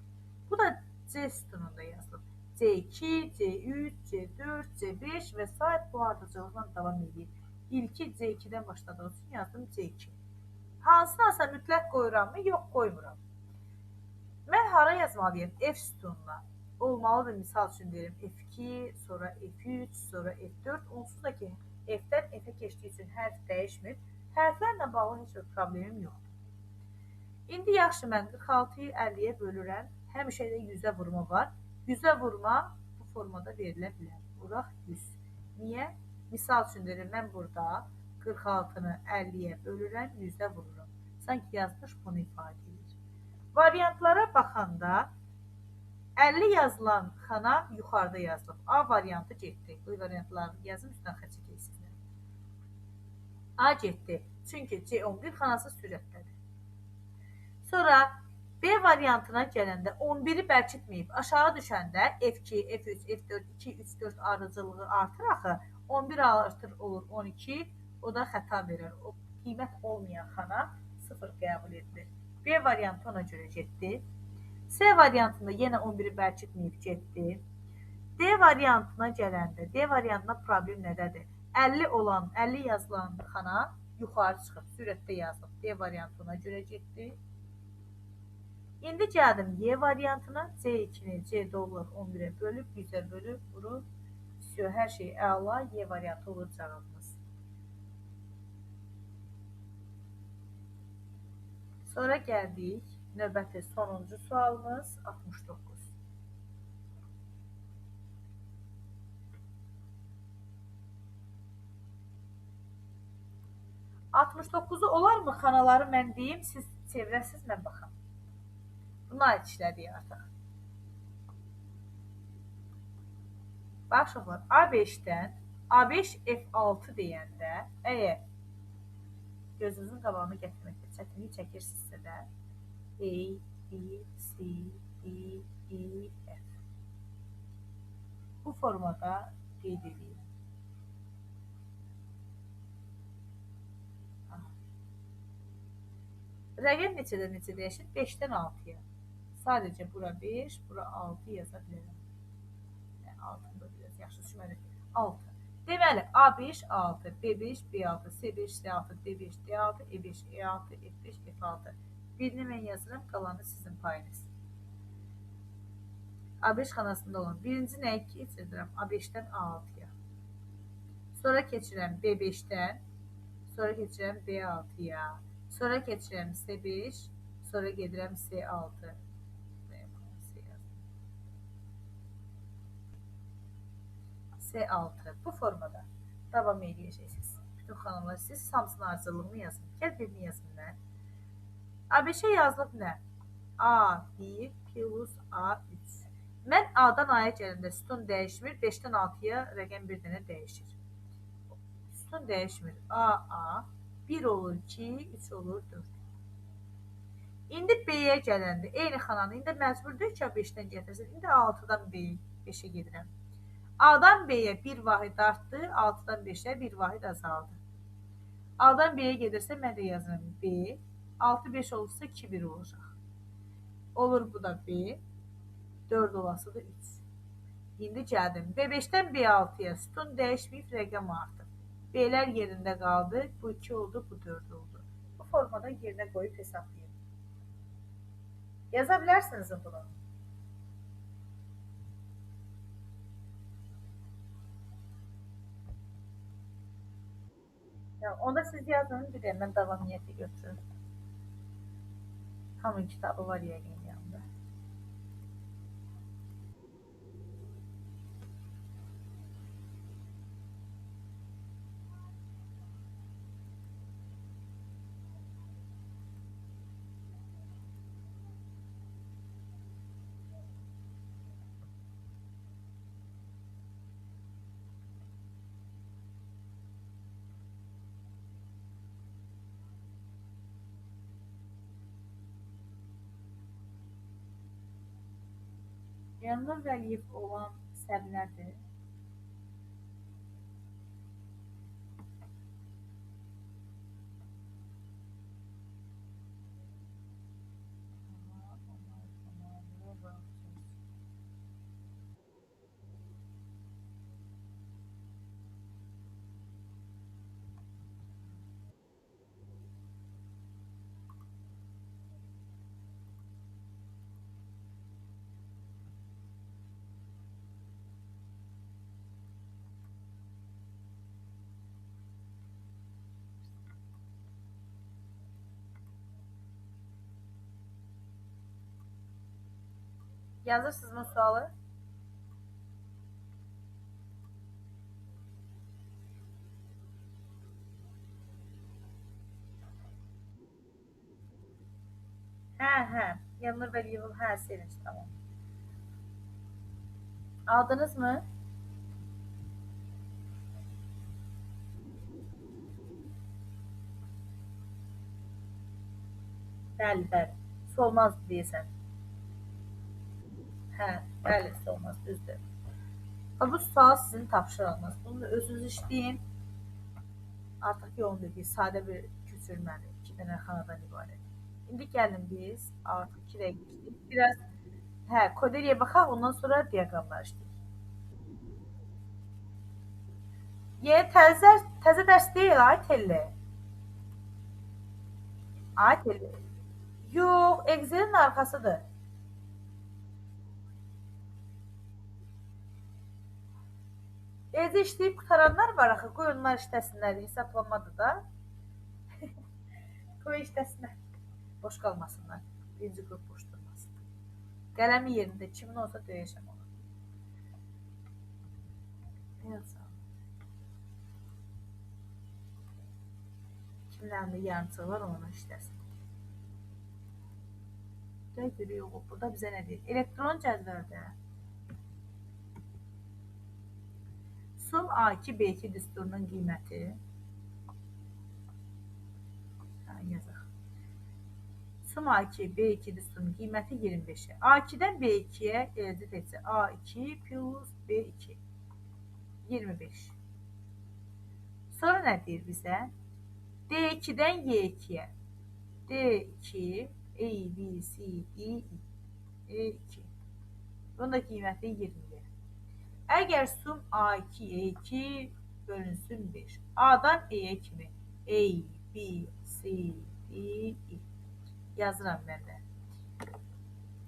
Bu da C sütununda yazılır. C2, C3, C4, C5 və s. bu ardıcılıqla davam edir. İlki C2-dən başladığı üçün yazdım C2. Hansınasa mütləq qoyuram mı? Yox, qoymuram. Mən hara yazmalıyım? F sütununa. Olmalıdır, misal üçün deyirəm F2, sonra F3, sonra F4. Onsuz da ki, F-dən F-ə keçdiyi üçün hərf dəyişmir. Hərflərlə bağlı heç bir problemim yoxdur. İndi yaxşı, mən 46-yı 50-yə bölürəm. Həmişə də 100-ə vurma var. 100-ə vurma bu formada verilə bilər. Vuraq 100. Niyə? Misal üçün deyirəm, mən burada 46-nı 50-yə bölürəm, 100-ə vururum. Sanki yazmış bunu ifadə edir. Variantlara baxanda 50 yazılan xana yuxarıda yazılıb. A variantı getdi. Bu variantları yazım üstdən xətt çəkəcəksiniz. A getdi. Çünki C11 xanası sürətdədir. Sonra B variantına gələndə 11-i bərkitməyib aşağı düşəndə F2, F3, F4, 2, 3, 4 arıcılığı artır axı. 11 artır olur 12. O da xəta verir. O qiymət olmayan xana 0 qəbul edilir. B variantı ona görə getdi. C variantında yenə 11-i bərkitməyib getdi. D variantına gələndə, D variantına problem nədədir? 50 yazılan xana yuxarı çıxıb, sürətdə yazılıb. D variantı ona görə getdi. İndi gəldim Y variantına. C2-ni C-də olur 11-ə bölüb, 100-ə bölüb, vurub. Hər şey əla, Y variantı olur cavabımız. Sonra gəldik növbəti sonuncu sualımız 69. 69-u olarmı xanaları mən deyim, siz çevirəsiz, mən baxam. Buna aid işlədik artıq. Başlıqlar A5-dən A5 F6 deyəndə, əgər gözünüzün qabağını gətirməkdə çətinlik çəkirsinizsə də A, B, C, D, E, F. Bu formada qeyd edeyim. Rəqəm neçədən neçə dəyişir? 5-dən 6-ya. Sadəcə bura 5, bura 6 yaza bilərəm. Yəni, 6-ını da biraz yaxşı düşməli. 6. Deməli, A5, 6, B5, B6, C5, C6, D5, D6, E5, E6, F5, F6. Birini mən yazıram, qalanı sizin payınız. A5 xanasında olan birinci nəyi keçirdirəm? A5-dən A6-ya. Sonra keçirəm B5-dən, sonra keçirəm B6-ya, sonra keçirəm C5, sonra gedirəm C6. C6. Bu formada davam edəcəksiniz. Bütün xanımlar, siz hamısının ardıcıllığını yazın. Gəl birini yazın mən. A5-ə yazılıb nə? A1 plus A3. Mən A-dan A-ya gələndə sütun dəyişmir, 5-dən 6-ya rəqəm bir dənə dəyişir. Sütun dəyişmir. A, 1 olur 2, 3 olur 4. İndi B-yə gələndə, eyni xananı indi məcbur deyil ki, 5-dən gətirsin. İndi 6-dan B-5-ə gedirəm. A-dan B-yə bir vahid artdı, 6-dan 5-ə bir vahid azaldı. A-dan B-yə gedirsə, mən də yazıram B. 6, 5 olursa 2, 1 olacaq. Olur bu da B. 4 olasıdır 3. İndi gəldim. B5-dən B6-ya sütun dəyişməyib, rəqəm artıb. B-lər yerində qaldı. Bu 2 oldu, bu 4 oldu. Bu formada yerinə qoyub hesablayın. Yaza bilərsiniz bunu. Onda siz yazın, bir də mən davamiyyəti götürürüm. Hamın kitabı var yəqin yanında. Yanına Vəliyev olan əsərlərdir. Yazırsınızmı sualı? Hə. Yanına Vəliyevin, hə, Sevinç, tamam. Aldınız mı? Bəli. Solmaz deyəsən. Hə, bəli, solmaz, düzdür. Bu sual sizin tapşırığınız. Bunu da özünüz işləyin. Artıq yolun dediyi sadə bir köçürməli. 2 dənə xanadan ibarət. İndi gəlin biz artıq 2-yə geçdik. Biraz koderiyə baxaq, ondan sonra diaqramlar işləyək. Təzə dərs deyil, ay Telli. Ay Telli. Yox, Excel'in arxasıdır. Evdə işləyib qutaranlar var axı, qoy onlar işləsinlər, hesablamadır da. Qoy işləsinlər. Boş qalmasınlar. Birinci qrup boş durmasın. Qələmi yerində kimin olsa döyəcəm onu. Kimlərində yarımçıq var, ona işləsin. Görək yox, burada bizə nə deyir? Elektron cədvəldə sum A2, B2 düsturunun qiyməti yazaq. Sum A2, B2 düsturunun qiyməti 25-ə. A2-dən B2-yə eləcə təkcə A2 plus B2 25. Sonra nə deyir bizə? D2-dən Y2-yə. D2 A, B, C, D, E2. Bunun da qiyməti 20-dir. Əgər sum A2, E2 bölünsün 5. A-dan E-yə kimi A, B, C, D, E. Yazıram mən də.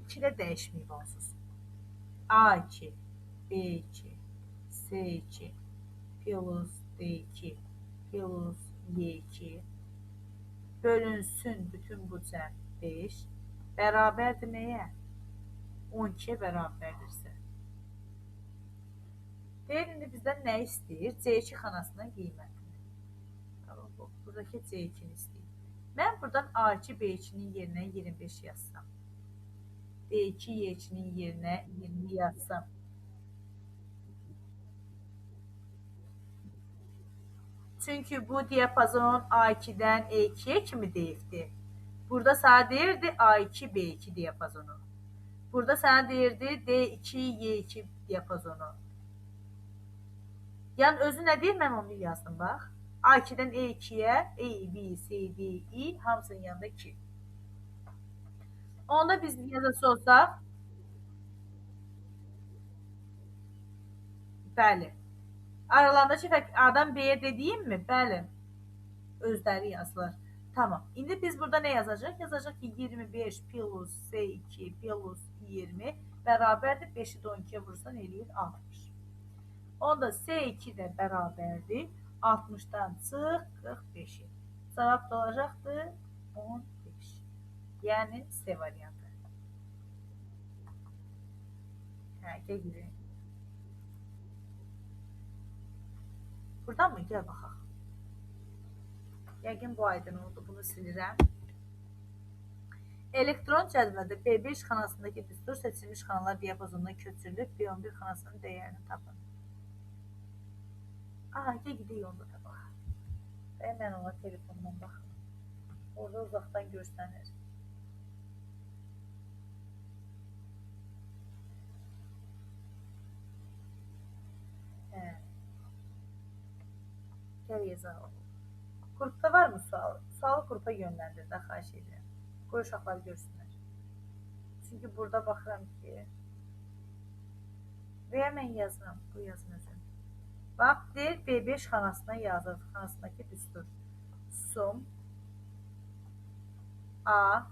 2-də dəyişməyib onsuz. A2, B2, C2 plus D2 plus Y2 bölünsün bütün bu cəm 5 bərabərdir nəyə? 12-yə bərabərdirsə. Deyir, indi bizdən nə istəyir? C2 xanasının qiymətini. Tamam, buradakı C2-ni istəyir. Mən buradan A2, B2-nin yerinə 25 yazsam. D2, Y2-nin yerinə 20 yazsam. Çünki bu diapazon A2-dən E2-yə kimi deyibdi. Burada sənə deyirdi A2, B2 diapazonu. Burada sənə deyirdi D2, Y2 diapazonu. Yəni özü nə deyir? Mən onu yazdım, bax. A2-dən E2-yə A, B, C, D, E hamısının yanında 2. Onda biz yazası olsaq, bəli. Aralarındakı fərq A-dan B-yə dediyim mi? Bəli. Özləri yazılır. Tamam. İndi biz burada nə yazacaq? Yazacaq ki 25 plus C2 plus 20 bərabərdir. 5-i də 12-yə vursan eləyir 60. Onda C2 də bərabərdir. 60-dan çıx 45-i. Cavab da olacaqdır 15. Yəni C variantı. Hə, gəl girin. Buradan mı? Gəl baxaq. Yəqin bu aydın oldu. Bunu silirəm. Elektron cədvəldə B5 xanasındakı düstur seçilmiş xanalar diapazonuna köçürülüb B11 xanasının dəyərini tapın. Aha, gidik onda da bax. Və mən ona telefondan baxım. Orada uzaqdan görsənir. Hə. Gəl yazalım. Qrupda var mı sual? Sualı qrupa yönləndir də, xahiş edirəm. Qoy uşaqlar görsünlər. Çünki burada baxıram ki və ya mən yazıram. Bu yazın özüm. Bax, deyir B5 xanasına yazır. Xanasındakı düstur. Sum A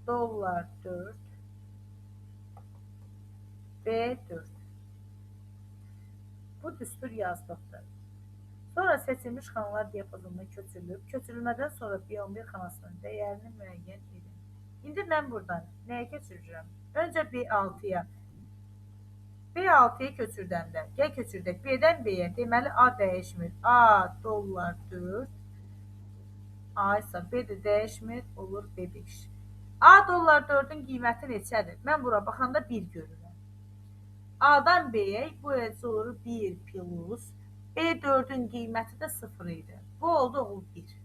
dollar 4 B4. Bu düstur yazdıqdır. Sonra seçilmiş xanalar diapazonuna köçürülüb. Köçürülmədən sonra B11 xanasının dəyərini müəyyən edin. İndi mən buradan nəyə köçürürəm? Öncə B6-ya. B6-ya köçürdəndə. Gəl köçürdək. B-dən B-yə. Deməli A dəyişmir. A dollar 4. A isə B də dəyişmir. Olur B5. A dollar 4-ün qiyməti neçədir? Mən bura baxanda 1 görürəm. A-dan B-yə bu eləcə olur 1 plus B4-ün qiyməti də 0 idi. Bu oldu 1.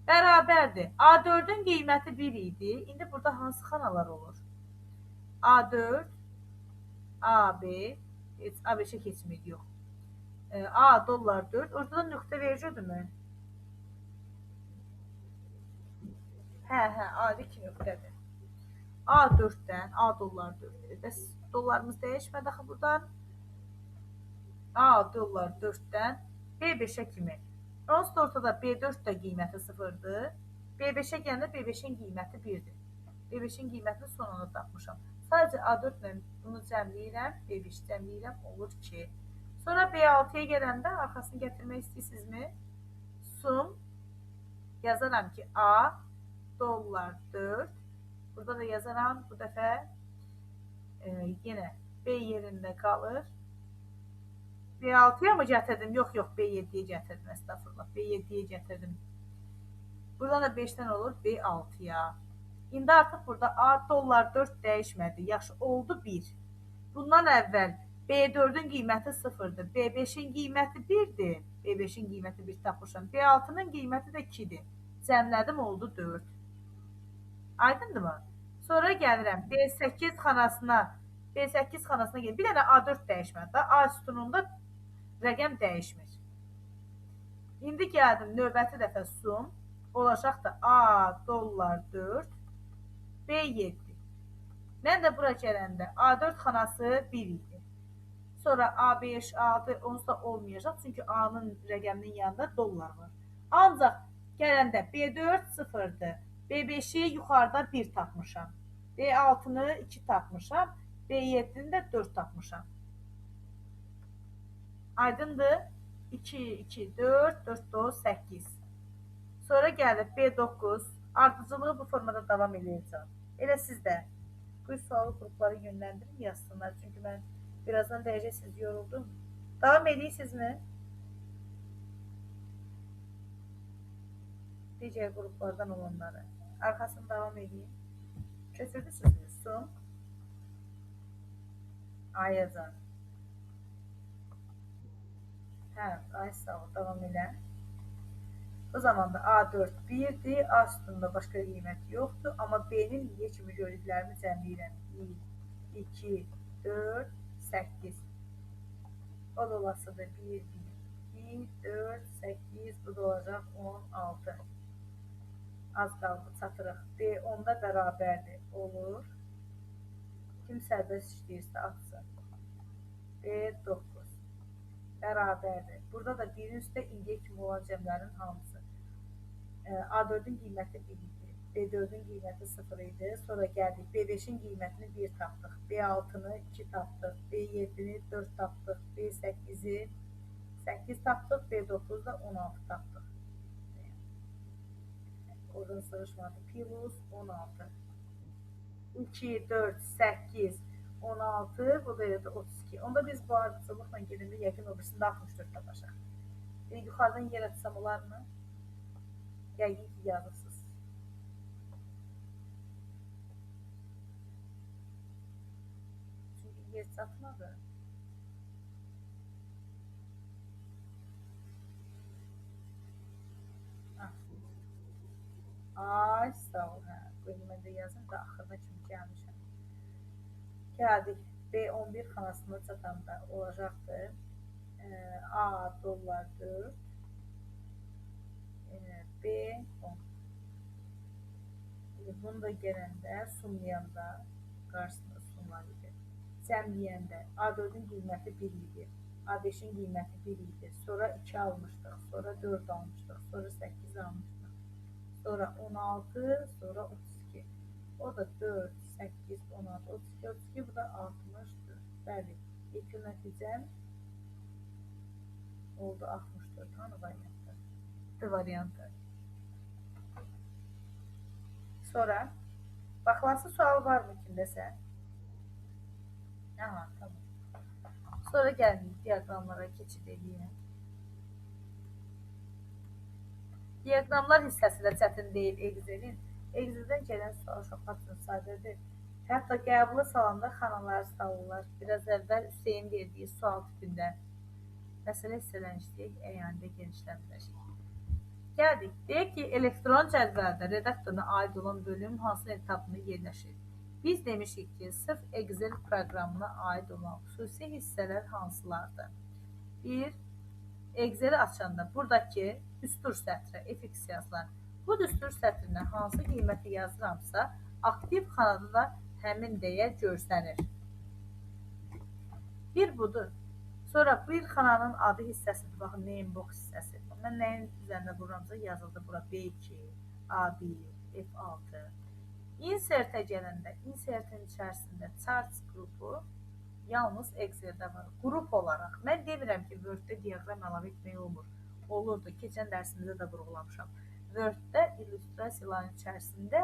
Bərabərdir. A4-ün qiyməti 1 idi. İndi burada hansı xanalar olur? A4, AB, A5-ə keçməyik, yox. A dollar 4. Orada da nöqtə vericidirmi? Hə, A2 nöqtədir. A4-dən, A dollar 4. Bəs dollarımız dəyişmədi axı buradan. A dollar 4-dən B5-ə kimi. Onsuz da ortada B4 də qiyməti 0-dır. B5-ə gələndə B5-in qiyməti 1-dir. B5-in qiymətini son anda tapmışam. Sadəcə A4 ilə bunu cəmləyirəm. B5 cəmləyirəm. Olur 2. Sonra B6-ya gələndə arxasını gətirmək istəyirsinizmi? Sum yazaram ki A dollar 4. Burada da yazaram. Bu dəfə yenə B yerində qalır. B6-ya mı gətirdim? Yox, B7-yə gətirdim. Əstəğfurullah. B7-yə gətirdim. Buradan da 5-dən olur B6-ya. İndi artıq burada A dollar 4 dəyişmədi. Yaxşı, oldu 1. Bundan əvvəl B4-ün qiyməti 0-dır. B5-in qiyməti 1-dir. B5-in qiyməti 1 tapmışam. B6-nın qiyməti də 2-dir. Cəmlədim, oldu 4. Aydındır mı? Sonra gəlirəm B8 xanasına. B8 xanasına gəlirəm. Bir dənə A4 dəyişmədi. A sütununda rəqəm dəyişmir. İndi gəldim növbəti dəfə sum. olacaq da A dollar 4, B 7. Mən də bura gələndə A4 xanası 1 idi. Sonra A5, A6 onsuz da olmayacaq. Çünki A'nın rəqəminin yanında dollar var. Ancaq gələndə B4 0-dır. B5-i yuxarıda 1 tapmışam. B6-nı 2 tapmışam. B7-ni də 4 tapmışam. Aydındır? 2, 2, 4, 4, 9, 8. Sonra gəlib B9. Ardıcılığı bu formada davam edəcəm. Elə siz də bu sualı qrupları yönləndirin, yazsınlar. Çünki mən birazdan dəyəcəksiniz, yoruldum. Davam edəyinizmi? Digər qruplardan olanları. Arxasını davam edeyim. Köçürdüsünüz. Son. Ayacan. Hə, ay sağ ol, davam elə. O zaman da A4 1-dir, A sütununda başqa qiymət yoxdur. Amma B-nin indiyə kimi gördüklərimi cəmləyirəm. 1, 2, 4, 8. O da olasıdır 1, 1, 2, 4, 8. Bu da olacaq 16. Az qaldı, çatırıq. B 10-da bərabərdir. Olur. Kim sərbəst işləyirsə atsın. B 9. Bərabərdir. Burada da 1-in üstə indiyə kimi olan cəmlərin hamısı. A4-ün qiyməti 1 idi. B4-ün qiyməti 0 idi. Sonra gəldik. B5-in qiymətini 1 tapdıq. B6-nı 2 tapdıq. B7-ni 4 tapdıq. B8-i 8 tapdıq. B9-u da 16 tapdıq. Oradan sığışmadı. Plus 16. 2, 4, 8, 16. Bu da yerdə 32. Onda biz bu ardıcılıqla gedəndə yəqin o birisində 64 tapacaq. Yuxarıdan yerə tutsam olarmı? Yəqin ki, yazırsınız. Çünki yer çatmadı. Ay, sağ ol. Hə, qoyun mən də yazım da axırına kimi gəlmişəm. Gəldik. B11 xanasına çatanda olacaqdır. A dollar 4. B 10. Bunu da gələndə, sumlayanda qarşısında sumlar idi. Cəmləyəndə A4-ün qiyməti 1 idi. A5-in qiyməti 1 idi. Sonra 2 almışdıq. Sonra 4 almışdıq. Sonra 8 almışdıq. Sonra 16, sonra 32. O da 4, 8, 16, 32, 32. Bu da 64. Bəli. İlk nəticəm oldu 64. Hanı variantı? D variantı. Sonra baxılası sual var mı kimdəsə? Aha, tamam. Sonra gəldik diaqramlara keçid edeyim. Diaqramlar hissəsi də çətin deyil Excel'in. Excel'dən gələn sual uşaqlar üçün sadədir. Hətta qəbula salanda xanaları salırlar. Biraz əvvəl Hüseyin verdiyi sual tipində məsələ hissələrini işləyək, əyanidə genişləndirəcək. Gəldik. Deyək ki, elektron cədvəldə redaktoruna aid olan bölüm hansı etapını yerləşir? Biz demişik ki, sırf Excel proqramına aid olan xüsusi hissələr hansılardır? 1. Excel-i açanda buradakı düstur sətrə fx yazılan. Bu düstur sətrinə hansı qiyməti yazıramsa, aktiv xanada da həmin dəyər görsənir. Bir budur. Sonra bir xananın adı hissəsidir. Baxın, name box hissəsi. Mən nəyin üzərində vururamsa yazıldı bura B2, A1, F6. Insert-ə gələndə, insert-in içərisində charts qrupu yalnız Excel-də var. Qrup olaraq. Mən demirəm ki, Word-də diaqram əlavə etmək olmur. Olurdu. Keçən dərsimizdə də vurğulamışam. Word-də illüstrasiyaların içərisində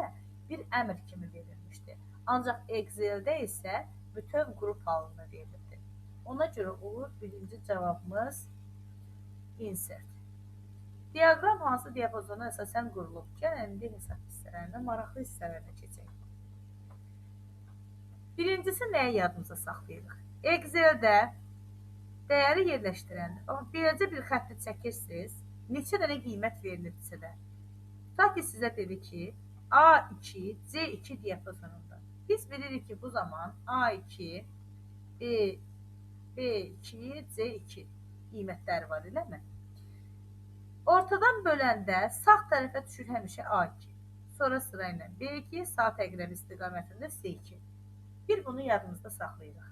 bir əmr kimi verilmişdi. Ancaq Excel-də isə bütöv qrup halında verildi. Ona görə olur birinci cavabımız insert. Diaqram hansı diapazona əsasən qurulub? Gəlin indi hesab hissələrinə, maraqlı hissələrinə keçək. Birincisi nəyə yadımıza saxlayırıq? Excel-də dəyəri yerləşdirəndə, beləcə bir xətti çəkirsiniz, neçə dənə qiymət verilibsə də. Tutaq ki, sizə dedi ki, A2, C2 diapazonunda. Biz bilirik ki, bu zaman A2, B2, C2 qiymətləri var, eləmi? Ortadan böləndə sağ tərəfə düşür həmişə A2. Sonra sırayla B2, sağ təqrəb istiqamətində C2. Bir bunu yadımızda saxlayırıq.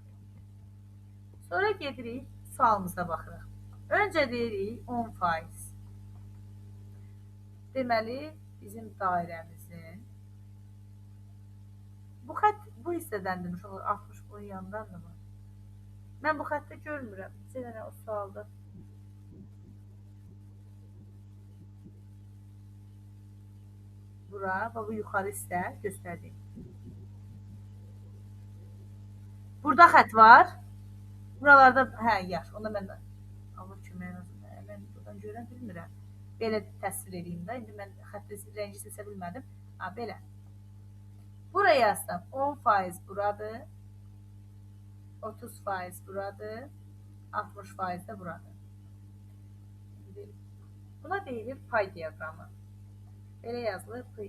Sonra gedirik, sualımıza baxırıq. Öncə deyirik 10%. Deməli, bizim dairəmizin bu xətt bu hissədəndirmiş olur, 60 bunun yanındandırmı? Mən bu xəttə görmürəm. Necə o sualda? Bura, bu yuxarı hissə göstərdik. Burada xətt var. Buralarda, hə, yaxşı. Onda mən də Allah kömək olsun. Mən buradan görə bilmirəm. Belə təsvir edeyim də. İndi mən xətti rəngi seçə bilmədim. Ha, belə. Buraya yazsam 10% buradır. 30% buradır. 60% də buradır. Buna deyilir pay diaqramı. Belə yazılır P.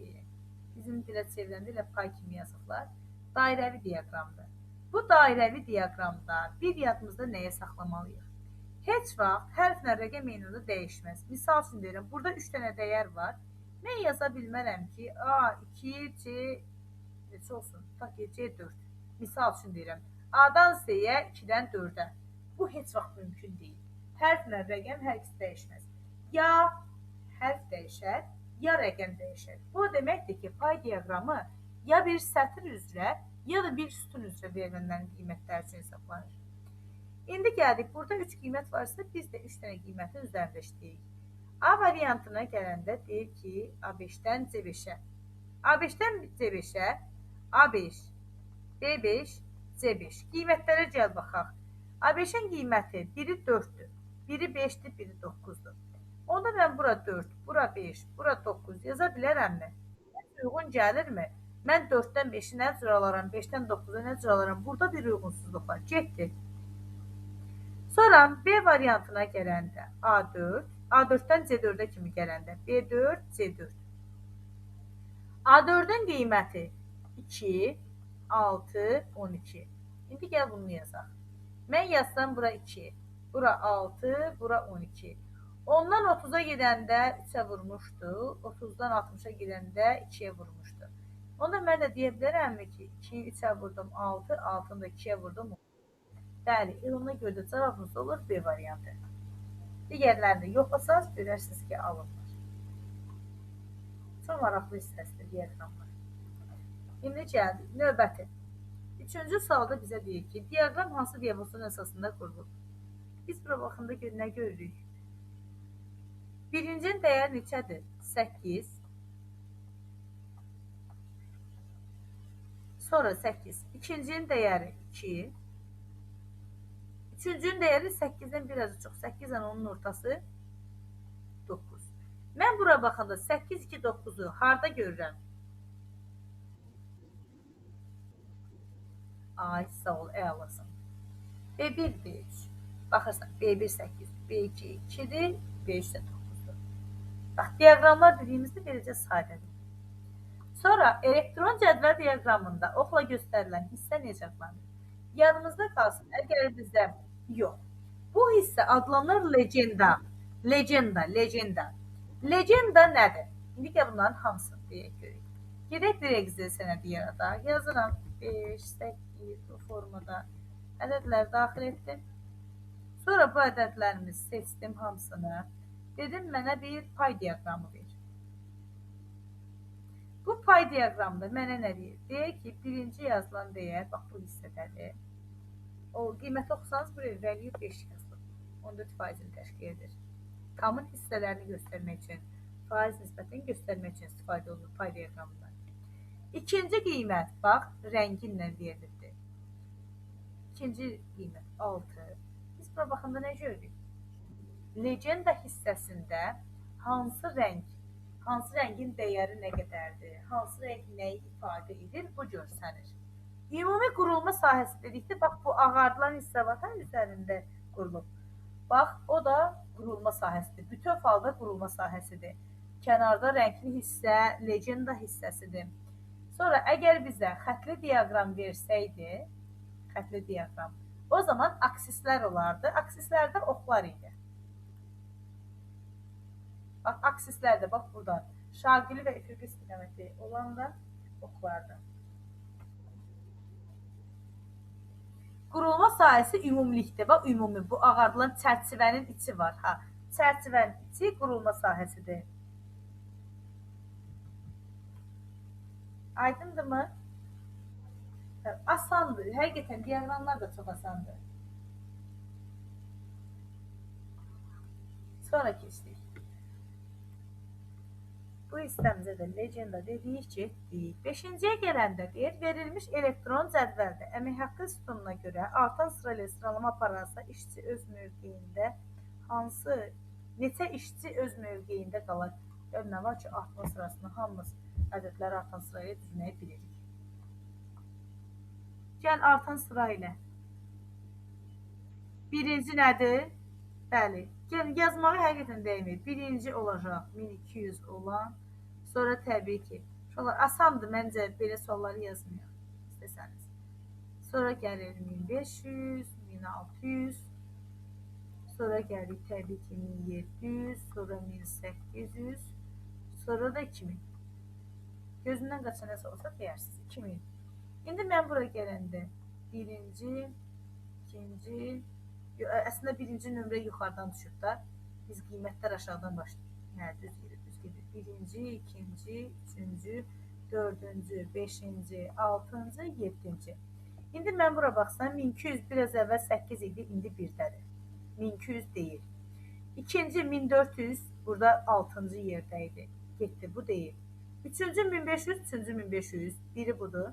Bizim dilə çevriləndə ilə pay kimi yazıblar. Dairəvi diaqramdır. Bu dairəvi diaqramda bir yadımızda nəyə saxlamalıyıq? Heç vaxt hərflə rəqəm meynunda dəyişməz. Misal üçün deyirəm, burada 3 dənə dəyər var. Mən yaza bilmərəm ki, A2, C, neçə olsun? Tutaq ki, C4. Misal üçün deyirəm, A-dan Z-yə, 2-dən 4-ə. Bu heç vaxt mümkün deyil. Hərflə rəqəm hər ikisi dəyişməz. Ya hərf dəyişər, ya rəqəm dəyişər. Bu deməkdir ki, pay diaqramı ya bir sətr üzrə, ya da bir sütun üzrə verilənlərin qiymətləri üçün hesablanır. İndi gəldik, burada 3 qiymət varsa, biz də 3 dənə qiymətin üzərində işləyirik. A variantına gələndə deyir ki, A5-dən C5-ə. A5-dən C5-ə, A5, B5, C5. Qiymətlərə gəl baxaq. A5-in qiyməti biri 4-dür, biri 5-dir, biri 9-dur. Onda mən bura 4, bura 5, bura 9 yaza bilərəmmi? Uyğun gəlirmi? Mən 4-dən 5-i nə cür alaram, 5-dən 9-u nə cür alaram? Burada bir uyğunsuzluq var. Getdi. Sonra B variantına gələndə A4, A4-dən C4-ə kimi gələndə B4, C4. A4-ün qiyməti 2, 6, 12. İndi gəl bunu yazaq. Mən yazsam bura 2, bura 6, bura 12. Ondan 30-a gedəndə 3-ə vurmuşdu, 30-dan 60-a gedəndə 2-yə vurmuşdu. Onda mən də deyə bilərəmmi ki, 2-yi 3-ə vurdum 6, 6-nı da 2-yə vurdum 10. Bəli, ona görə də cavabımız olur B variantı. Digərlərini yoxlasaz, görərsiniz ki, alınmır. Çox maraqlı hissəsidir diaqramlar. İndi gəldik, növbəti. Üçüncü sualda bizə deyir ki, diaqram hansı diapazon əsasında qurulur? Biz bura baxanda nə görürük? Birincinin dəyəri neçədir? 8. Sonra 8. İkincinin dəyəri 2. Üçüncünün dəyəri 8-dən biraz çox. 8 ilə onun ortası 9. Mən bura baxanda 8, 2, 9-u harada görürəm? Ay, sağ ol, əlasın. B1, B3. Baxırsan, B1 8, B2 2-dir, B3 də 9-dur. Bax, diaqramlar dediyimizdə beləcə sadədir. Sonra elektron cədvəl diaqramında oxla göstərilən hissə necə adlanır? Yadımızda qalsın, əgər bizdə yox. Bu hissə adlanır legenda. Legenda. Legenda nədir? İndi gəl bunların hamısını deyək görək. Gedək bir Excel sənədi yaradaq. Yazıram 5, 8 bu formada ədədlər daxil etdim. Sonra bu ədədlərimi seçdim hamısını. Dedim mənə bir pay diaqramı ver. Bu pay diaqramda mənə nə deyir? Deyir ki, birinci yazılan dəyər, bax bu hissədədir. O qiyməti oxusanız buraya value 5 yazılır. 14%-ni təşkil edir. Tamın hissələrini göstərmək üçün, faiz nisbətini göstərmək üçün istifadə olunur pay diaqramından. İkinci qiymət, bax, rənginlə verilibdir. İkinci qiymət 6. Biz bura baxanda nə görürük? Legenda hissəsində hansı rəngin dəyəri nə qədərdir, hansı rəng nəyi ifadə edir, bu görsənir. Ümumi qurulma sahəsi dedikdə, bax, bu ağardılan hissə var, hə, üzərində qurulub. Bax, o da qurulma sahəsidir. Bütöv halda qurulma sahəsidir. Kənarda rəngli hissə, legenda hissəsidir. Sonra, əgər bizə xətli diaqram versəydi, xətli diaqram, o zaman aksislər olardı. Aksislərdə oxlar idi. Bax, aksislər də bax buradan. Şaqili və üfüqi istiqaməti olan da oxlardır. Qurulma sahəsi ümumilikdir. Bax, ümumi bu ağardılan çərçivənin içi var. Ha, çərçivənin içi qurulma sahəsidir. Aydındırmı? Asandır. Həqiqətən diaqramlar da çox asandır. Sonra keçdik. Bu hissəmizə də legenda dedik ki, 5-ciyə gələndə deyir, verilmiş elektron cədvəldə əmək haqqı sütununa görə artan sıra ilə sıralama apararsa, işçi öz mövqeyində neçə işçi öz mövqeyində qalır? Yəni, nə var ki, artma sırasını hamımız ədədləri artan sıra ilə düzməyi bilirik. Gəl artan sıra ilə. Birinci nədir? Bəli. Gəl, yazmağı həqiqətən dəymir. Birinci olacaq 1200 olan. Sonra təbii ki, şunlar asandır, məncə belə sualları yazmayaq istəsəniz. Sonra gəlir 1500, 1600, sonra gəlir təbii ki 1700, sonra 1800, sonra da 2000. Gözündən qaçan nəsə olsa deyərsiniz, 2000. İndi mən bura gələndə birinci, ikinci, əslində birinci nömrə yuxarıdan düşüb da, biz qiymətlər aşağıdan başlayırıq. Hə, düz gedir. Birinci, ikinci, üçüncü, dördüncü, beşinci, altıncı, yedinci. İndi mən bura baxsam, 1200 biraz əvvəl 8 idi, indi 1-dədir. 1200 deyil. İkinci 1400 burada 6-cı yerdə idi. Getdi, bu deyil. Üçüncü 1500, üçüncü 1500, biri budur.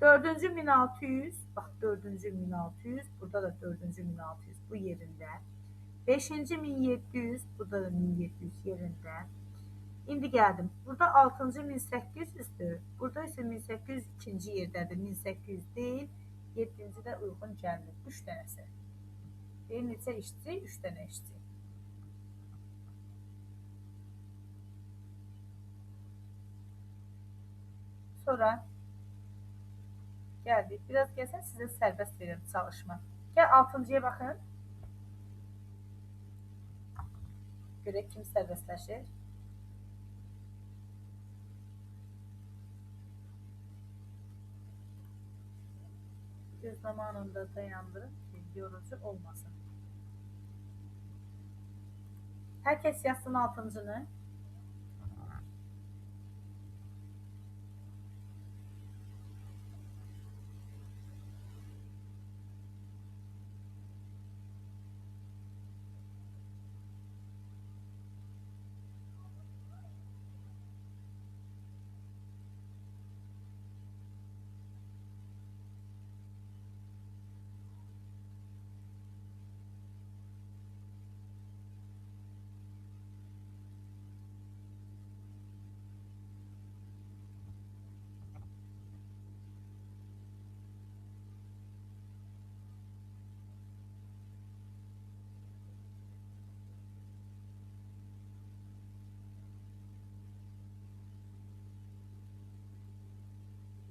Dördüncü 1600, bax dördüncü 1600, burada da dördüncü 1600 bu yerində. Beşinci 1700, burada da 1700 yerində. İndi gəldim. Burada 6-cı 1800-dür. Burada isə 1800 ikinci yerdədir. 1800 deyil. 7-ci də uyğun gəlmir. 3 dənəsi. Bir neçə işçi? 3 dənə işçi. Sonra gəldik. Biraz gəlsən sizə sərbəst verirəm çalışma. Gəl 6-cıya baxın. Görək kim sərbəstləşir. Göz zamanında dayandırın ki, yorucu olmasın. Hər kəs yazsın 6-cını.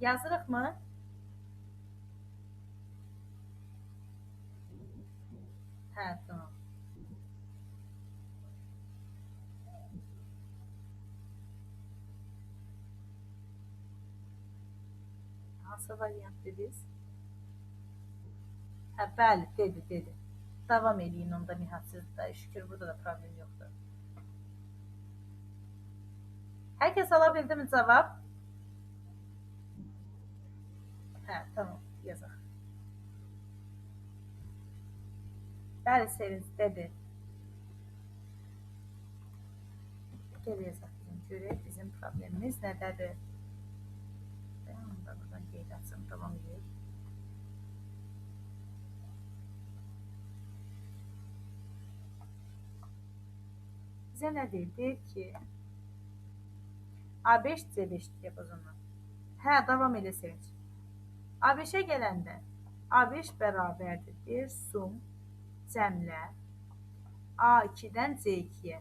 Yazırıq mı? Hə, tamam. Hansı variant dediniz? Hə, bəli, dedi. Davam eləyin onda Nihat, da şükür burada da problem yoxdur. Hər kəs ala bildi mi cavab? Hə, tamam, yazaq. Bəli, Sevinç dedi. Gəl yazaq bizim görək bizim problemimiz nədədir? Ben da buradan qeyd açım, davam edək. Bizə nə deyir? Deyir ki, A5 C5 diapazonu. Hə, davam elə Sevinç. A5-ə gələndə A5 bərabərdir bir sum cəmlə A2-dən C2-yə.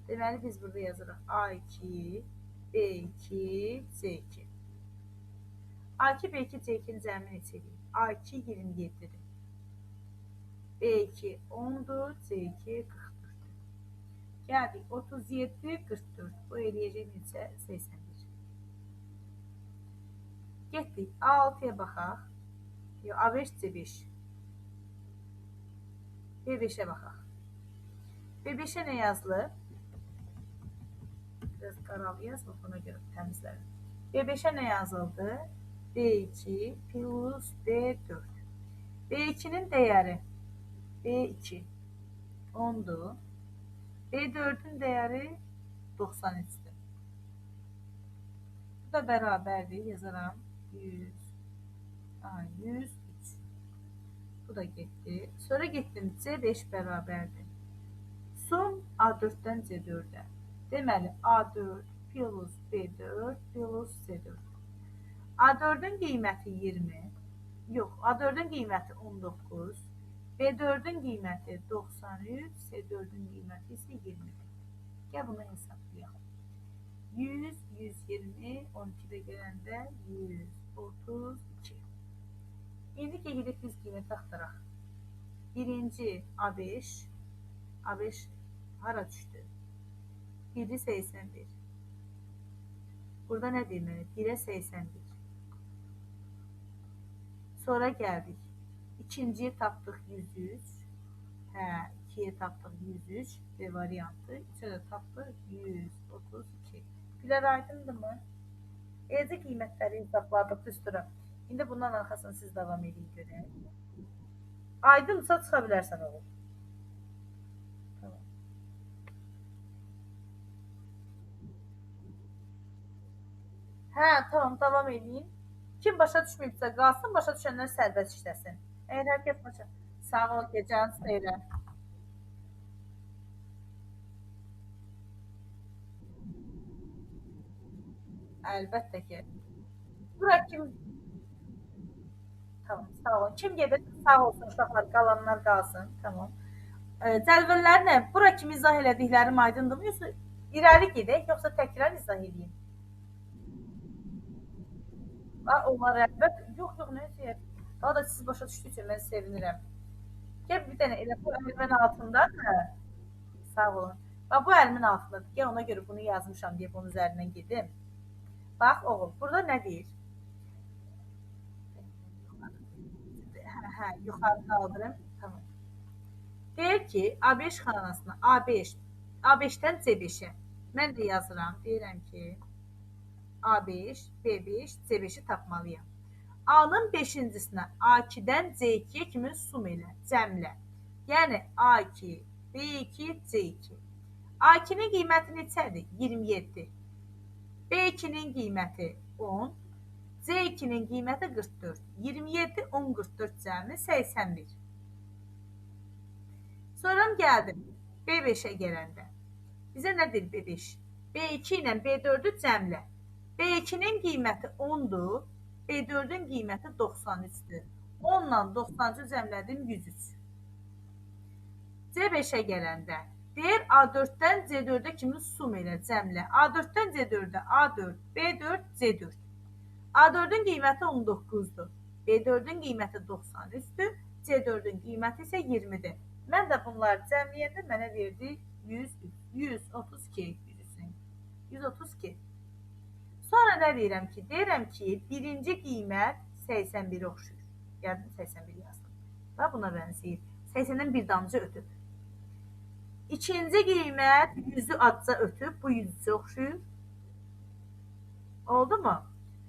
Deməli, biz burada yazırıq A2, B2, C2. A2, B2, C2-nin cəmi neçədir? A2 27-dir. B2 10-dur, C2 40-dır. Gəldik 37, 44. Bu eləyəcək neçə? 81. Getdik A6-ya baxaq. Yox, A5 C5. B5-ə baxaq. B5-ə nə yazılıb? Biraz qaralı yazılıb, ona görə təmizlərim. B5-ə nə yazıldı? B2 plus B4. B2-nin dəyəri B2 10'dur. B4'ün dəyəri 93'dür. Bu da bərabərdir. Yazaram. 100. 103. Bu da getdi. Sonra getdim. C5 bərabərdir. Sum A4'dən C4'ə. Deməli, A4 plus B4 plus C4. A4'ün qiyməti 20. Yox, A4'ün qiyməti 19. B4'ün qiyməti 93. C4'ün qiyməti isə 20. Gəl bunu hesablayaq. 100, 120, 12'də gələndə 132. İndi gedib biz qiymət axtaraq. Birinci A5. A5 hara düşdü? 1'i 81. Burada nə demək? 1'e 81. Sonra gəldik. İkinciyi tapdıq 103. Hə, 2'ye tapdıq 103. B variantı. 3'e də tapdıq 132. Gülər aydındırmı? Eləcə qiymətləri hesabladıq düstura. İndi bundan arxasını siz davam edin görək. Aydınsa çıxa bilərsən oğlum. Tamam. Hə, tamam, davam edin. Kim başa düşməyibsə qalsın, başa düşənlər sərbəst işləsin. Əgər hər kəs başa. Sağ ol, gecəniz xeyrə. Əlbəttə ki. Bura kim? Tamam, sağ olun. Kim gedir? Sağ olsun uşaqlar, qalanlar qalsın. Tamam. Cədvəllərlə bura kimi izah elədiklərim aydındırmı? Yoxsa irəli gedək, yoxsa təkrar izah edeyim? Onlar əlbət. Yox, yox, nə deyək. Daha da siz başa düşdükcə mən sevinirəm. Gəl bir dənə elə bu əlimin altındadır. Sağ olun. Bax, bu əlimin altındadır. Gəl ona görə bunu yazmışam deyib onun üzərindən gedim. Bax, oğul, burada nə deyir? Hə, yuxarı qaldırım. Tamam. Deyir ki, A5 xanasına A5, A5-dən C5-ə. Mən də yazıram. Deyirəm ki, A5, B5, C5-i tapmalıyam. A-nın 5-cisinə A2-dən C2-yə kimi sum elə, cəmlə. Yəni A2, B2, C2. A2-nin qiyməti neçədir? 27. B2-nin qiyməti 10. C2-nin qiyməti 44. 27, 10, 44 cəmi 81. Sonra gəldim B5-ə gələndə. Bizə nədir B5? B2 ilə B4-ü cəmlə. B2-nin qiyməti 10-dur. B4-ün qiyməti 93-dür. 10 ilə 93-ü cəmlədim 103. C5-ə gələndə deyir A4-dən C4-ə kimi sum elə cəmlə. A4-dən C4-ə A4, B4, C4. A4-ün qiyməti 19-dur. B4-ün qiyməti 93-dür. C4-ün qiyməti isə 20-dir. Mən də bunları cəmləyəndə mənə verdi 132. 132. Sonra nə deyirəm ki? Deyirəm ki, birinci qiymət 81 oxşuyur. Gəldim 81 yazdım. Və buna bənzəyir. 80-dən bir damcı ötüb. İkinci qiymət 100'ü adca ötüb. Bu 100'ü oxşuyur. Oldu mu?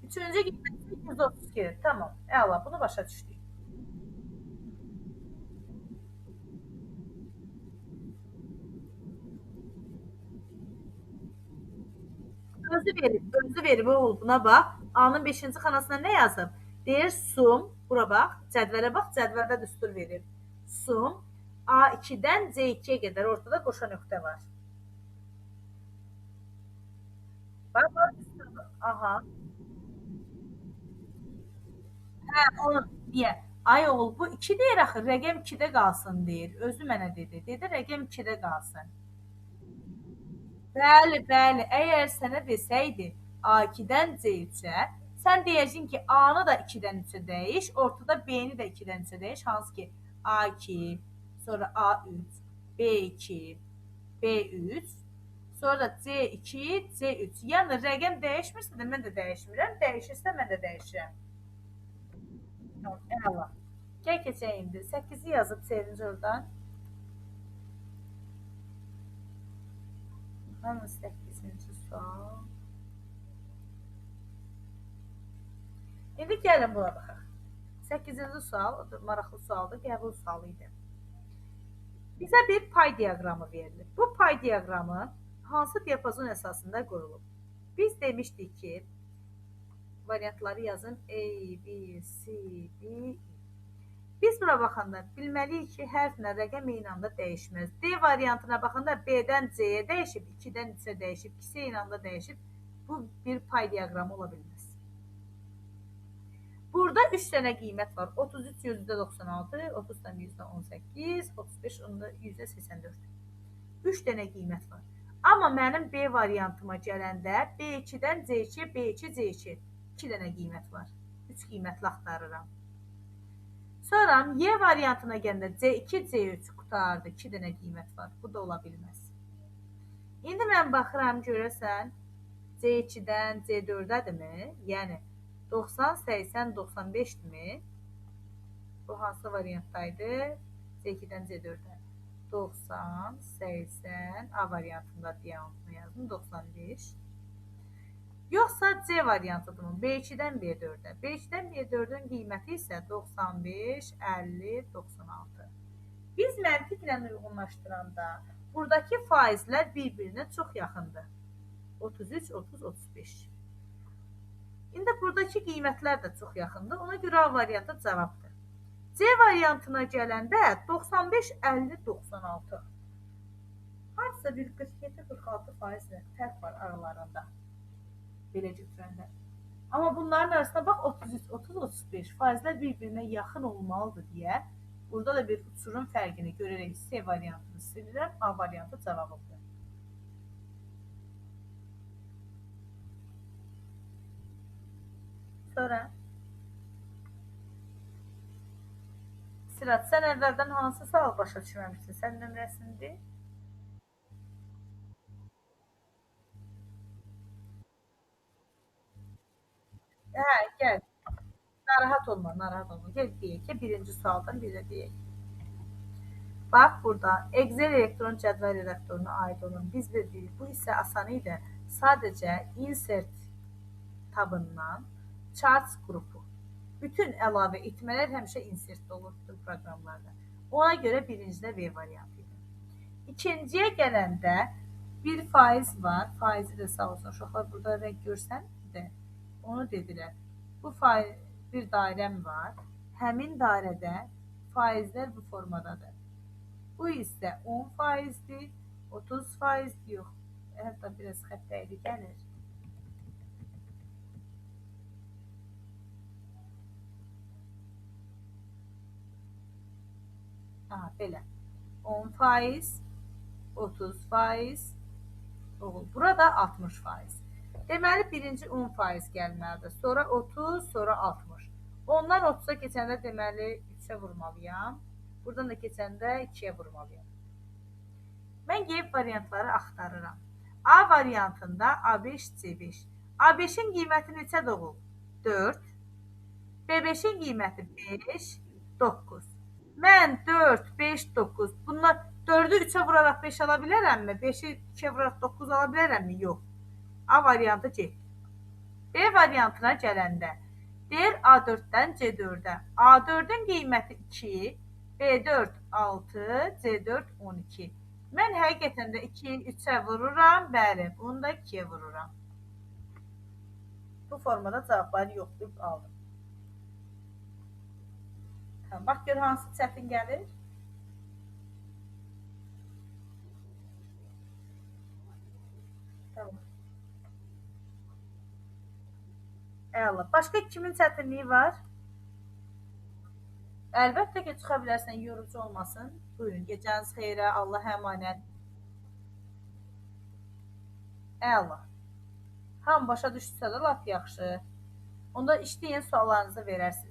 Üçüncü qiymət 132. Tamam. Əla. Bunu başa düşdük. Özü verib oğul, buna bax. A-nın 5-ci xanasına nə yazıb? Deyir sum, bura bax, cədvələ bax, cədvəldə düstur verir. Sum A2-dən C2-yə qədər ortada qoşa nöqtə var. Bax, düstur. Aha. Hə, onu deyə. Ay oğul, bu 2 deyir axı, rəqəm 2-də qalsın deyir. Özü mənə dedi. Dedi rəqəm 2-də qalsın. Bəli, bəli. Əgər sənə desəydi A2-dən C3-ə, sən deyəcəksin ki, A-nı da 2-dən 3-ə dəyiş, ortada B-ni də 2-dən 3-ə dəyiş, hansı ki A2, sonra A3, B2, B3, sonra da C2, C3. Yəni rəqəm dəyişmirsə də mən də dəyişmirəm, dəyişirsə mən də dəyişirəm. Əla. Gəl keçək indi. 8-i yazıb çevirinci oradan. Hanı 8-ci sual? İndi gəlin buna baxaq. 8-ci sual, maraqlı sualdır, qəbul sualı idi. Bizə bir pay diaqramı verilir. Bu pay diaqramı hansı diapazon əsasında qurulub? Biz demişdik ki, variantları yazın. A, B, C, D. Biz buna baxanda bilməliyik ki, hərflə rəqəm eyni anda dəyişməz. D variantına baxanda B-dən C-yə dəyişib, 2-dən 3-ə dəyişib, ikisi eyni anda dəyişib. Bu bir pay diaqramı ola bilməz. Burada 3 dənə qiymət var. 33 %96, 30 %18, 35 %84. 3 dənə qiymət var. Amma mənim B variantıma gələndə B2-dən C2, B2, C2 2 dənə qiymət var. 3 qiymətli axtarıram. Sonra Y variantına gələndə C2, C3 qutardı. 2 dənə qiymət var. Bu da ola bilməz. İndi mən baxıram görəsən C2-dən C4-dədirmi? Yəni 90, 80, 95'mi? Bu hansı variantdaydı? C2'dən C4'ə. 90, 80, A variantında diyanını yazdım. 95. Yoxsa C variantıdır mı? B2-dən B4'ə. B2-dən B4'ün qiyməti isə 95, 50, 96. Biz məntiqlə uyğunlaşdıranda buradakı faizlər bir-birinə çox yaxındır. 33, 30, 35. İndi buradakı qiymətlər də çox yaxındır. Ona görə A variantı cavabdır. C variantına gələndə 95, 50, 96. Hansısa bir 47-46 faizlə fərq var aralarında. Belə götürəndə. Amma bunların arasında bax 33, 30, 35 faizlər bir-birinə yaxın olmalıdır deyə burada da bir uçurum fərqini görərək C variantını silirəm. A variantı cavabıdır. Sonra Sirat, sən əvvəldən hansı sual başa düşməmişsin? Sən nömrəsində? Hə, gəl. Narahat olma, narahat olma. Gəl deyək ki, birinci sualdan bir də deyək. Bax burada Excel elektron cədvəl redaktoruna aid olan biz bildirik. Bu isə asan idi. Sadəcə insert tabından charts qrupu. Bütün əlavə etmələr həmişə insert olur bütün proqramlarda. Ona görə birincidə V variantı idi. İkinciyə gələndə bir faiz var. Faizi də sağ olsun uşaqlar burada rəng görsən də onu dedilər. Bu faiz bir dairəm var. Həmin dairədə faizlər bu formadadır. Bu isə 10%'dir, 30% yox. Hətta biraz xəttəyli gəlir. Belə. 10%, 30%, burada 60%. Deməli, birinci 10% gəlməlidir. Sonra 30, sonra 60. Ondan 30'a keçəndə deməli 3'ə vurmalıyam. Buradan da keçəndə 2'yə vurmalıyam. Mən qeyb variantları axtarıram. A variantında A5, C5. A5-in qiyməti neçə doğul? 4. B5-in qiyməti 5, 9. Mən 4, 5, 9. Bunlar 4'ü 3'ə vuraraq 5 ala bilərəmmi? 5'i 2'yə vuraraq 9 ala bilərəmmi? Yox. A variantı getdi. B variantına gələndə deyir A4-dən C4-ə. A4-ün qiyməti 2, B4 6, C4 12. Mən həqiqətən də 2'yi 3'ə vururam. Bəli, bunu da 2'yə vururam. Bu formada cavabları yoxlayıb aldım. Tamam, bax gör hansı çətin gəlir. Tamam. Əla. Başqa kimin çətinliyi var? Əlbəttə ki, çıxa bilərsən, yorucu olmasın. Buyurun, gecəniz xeyrə, Allah əmanət. Əla. Hamı başa düşsə də lap yaxşı. Onda işləyin, suallarınızı verərsiniz.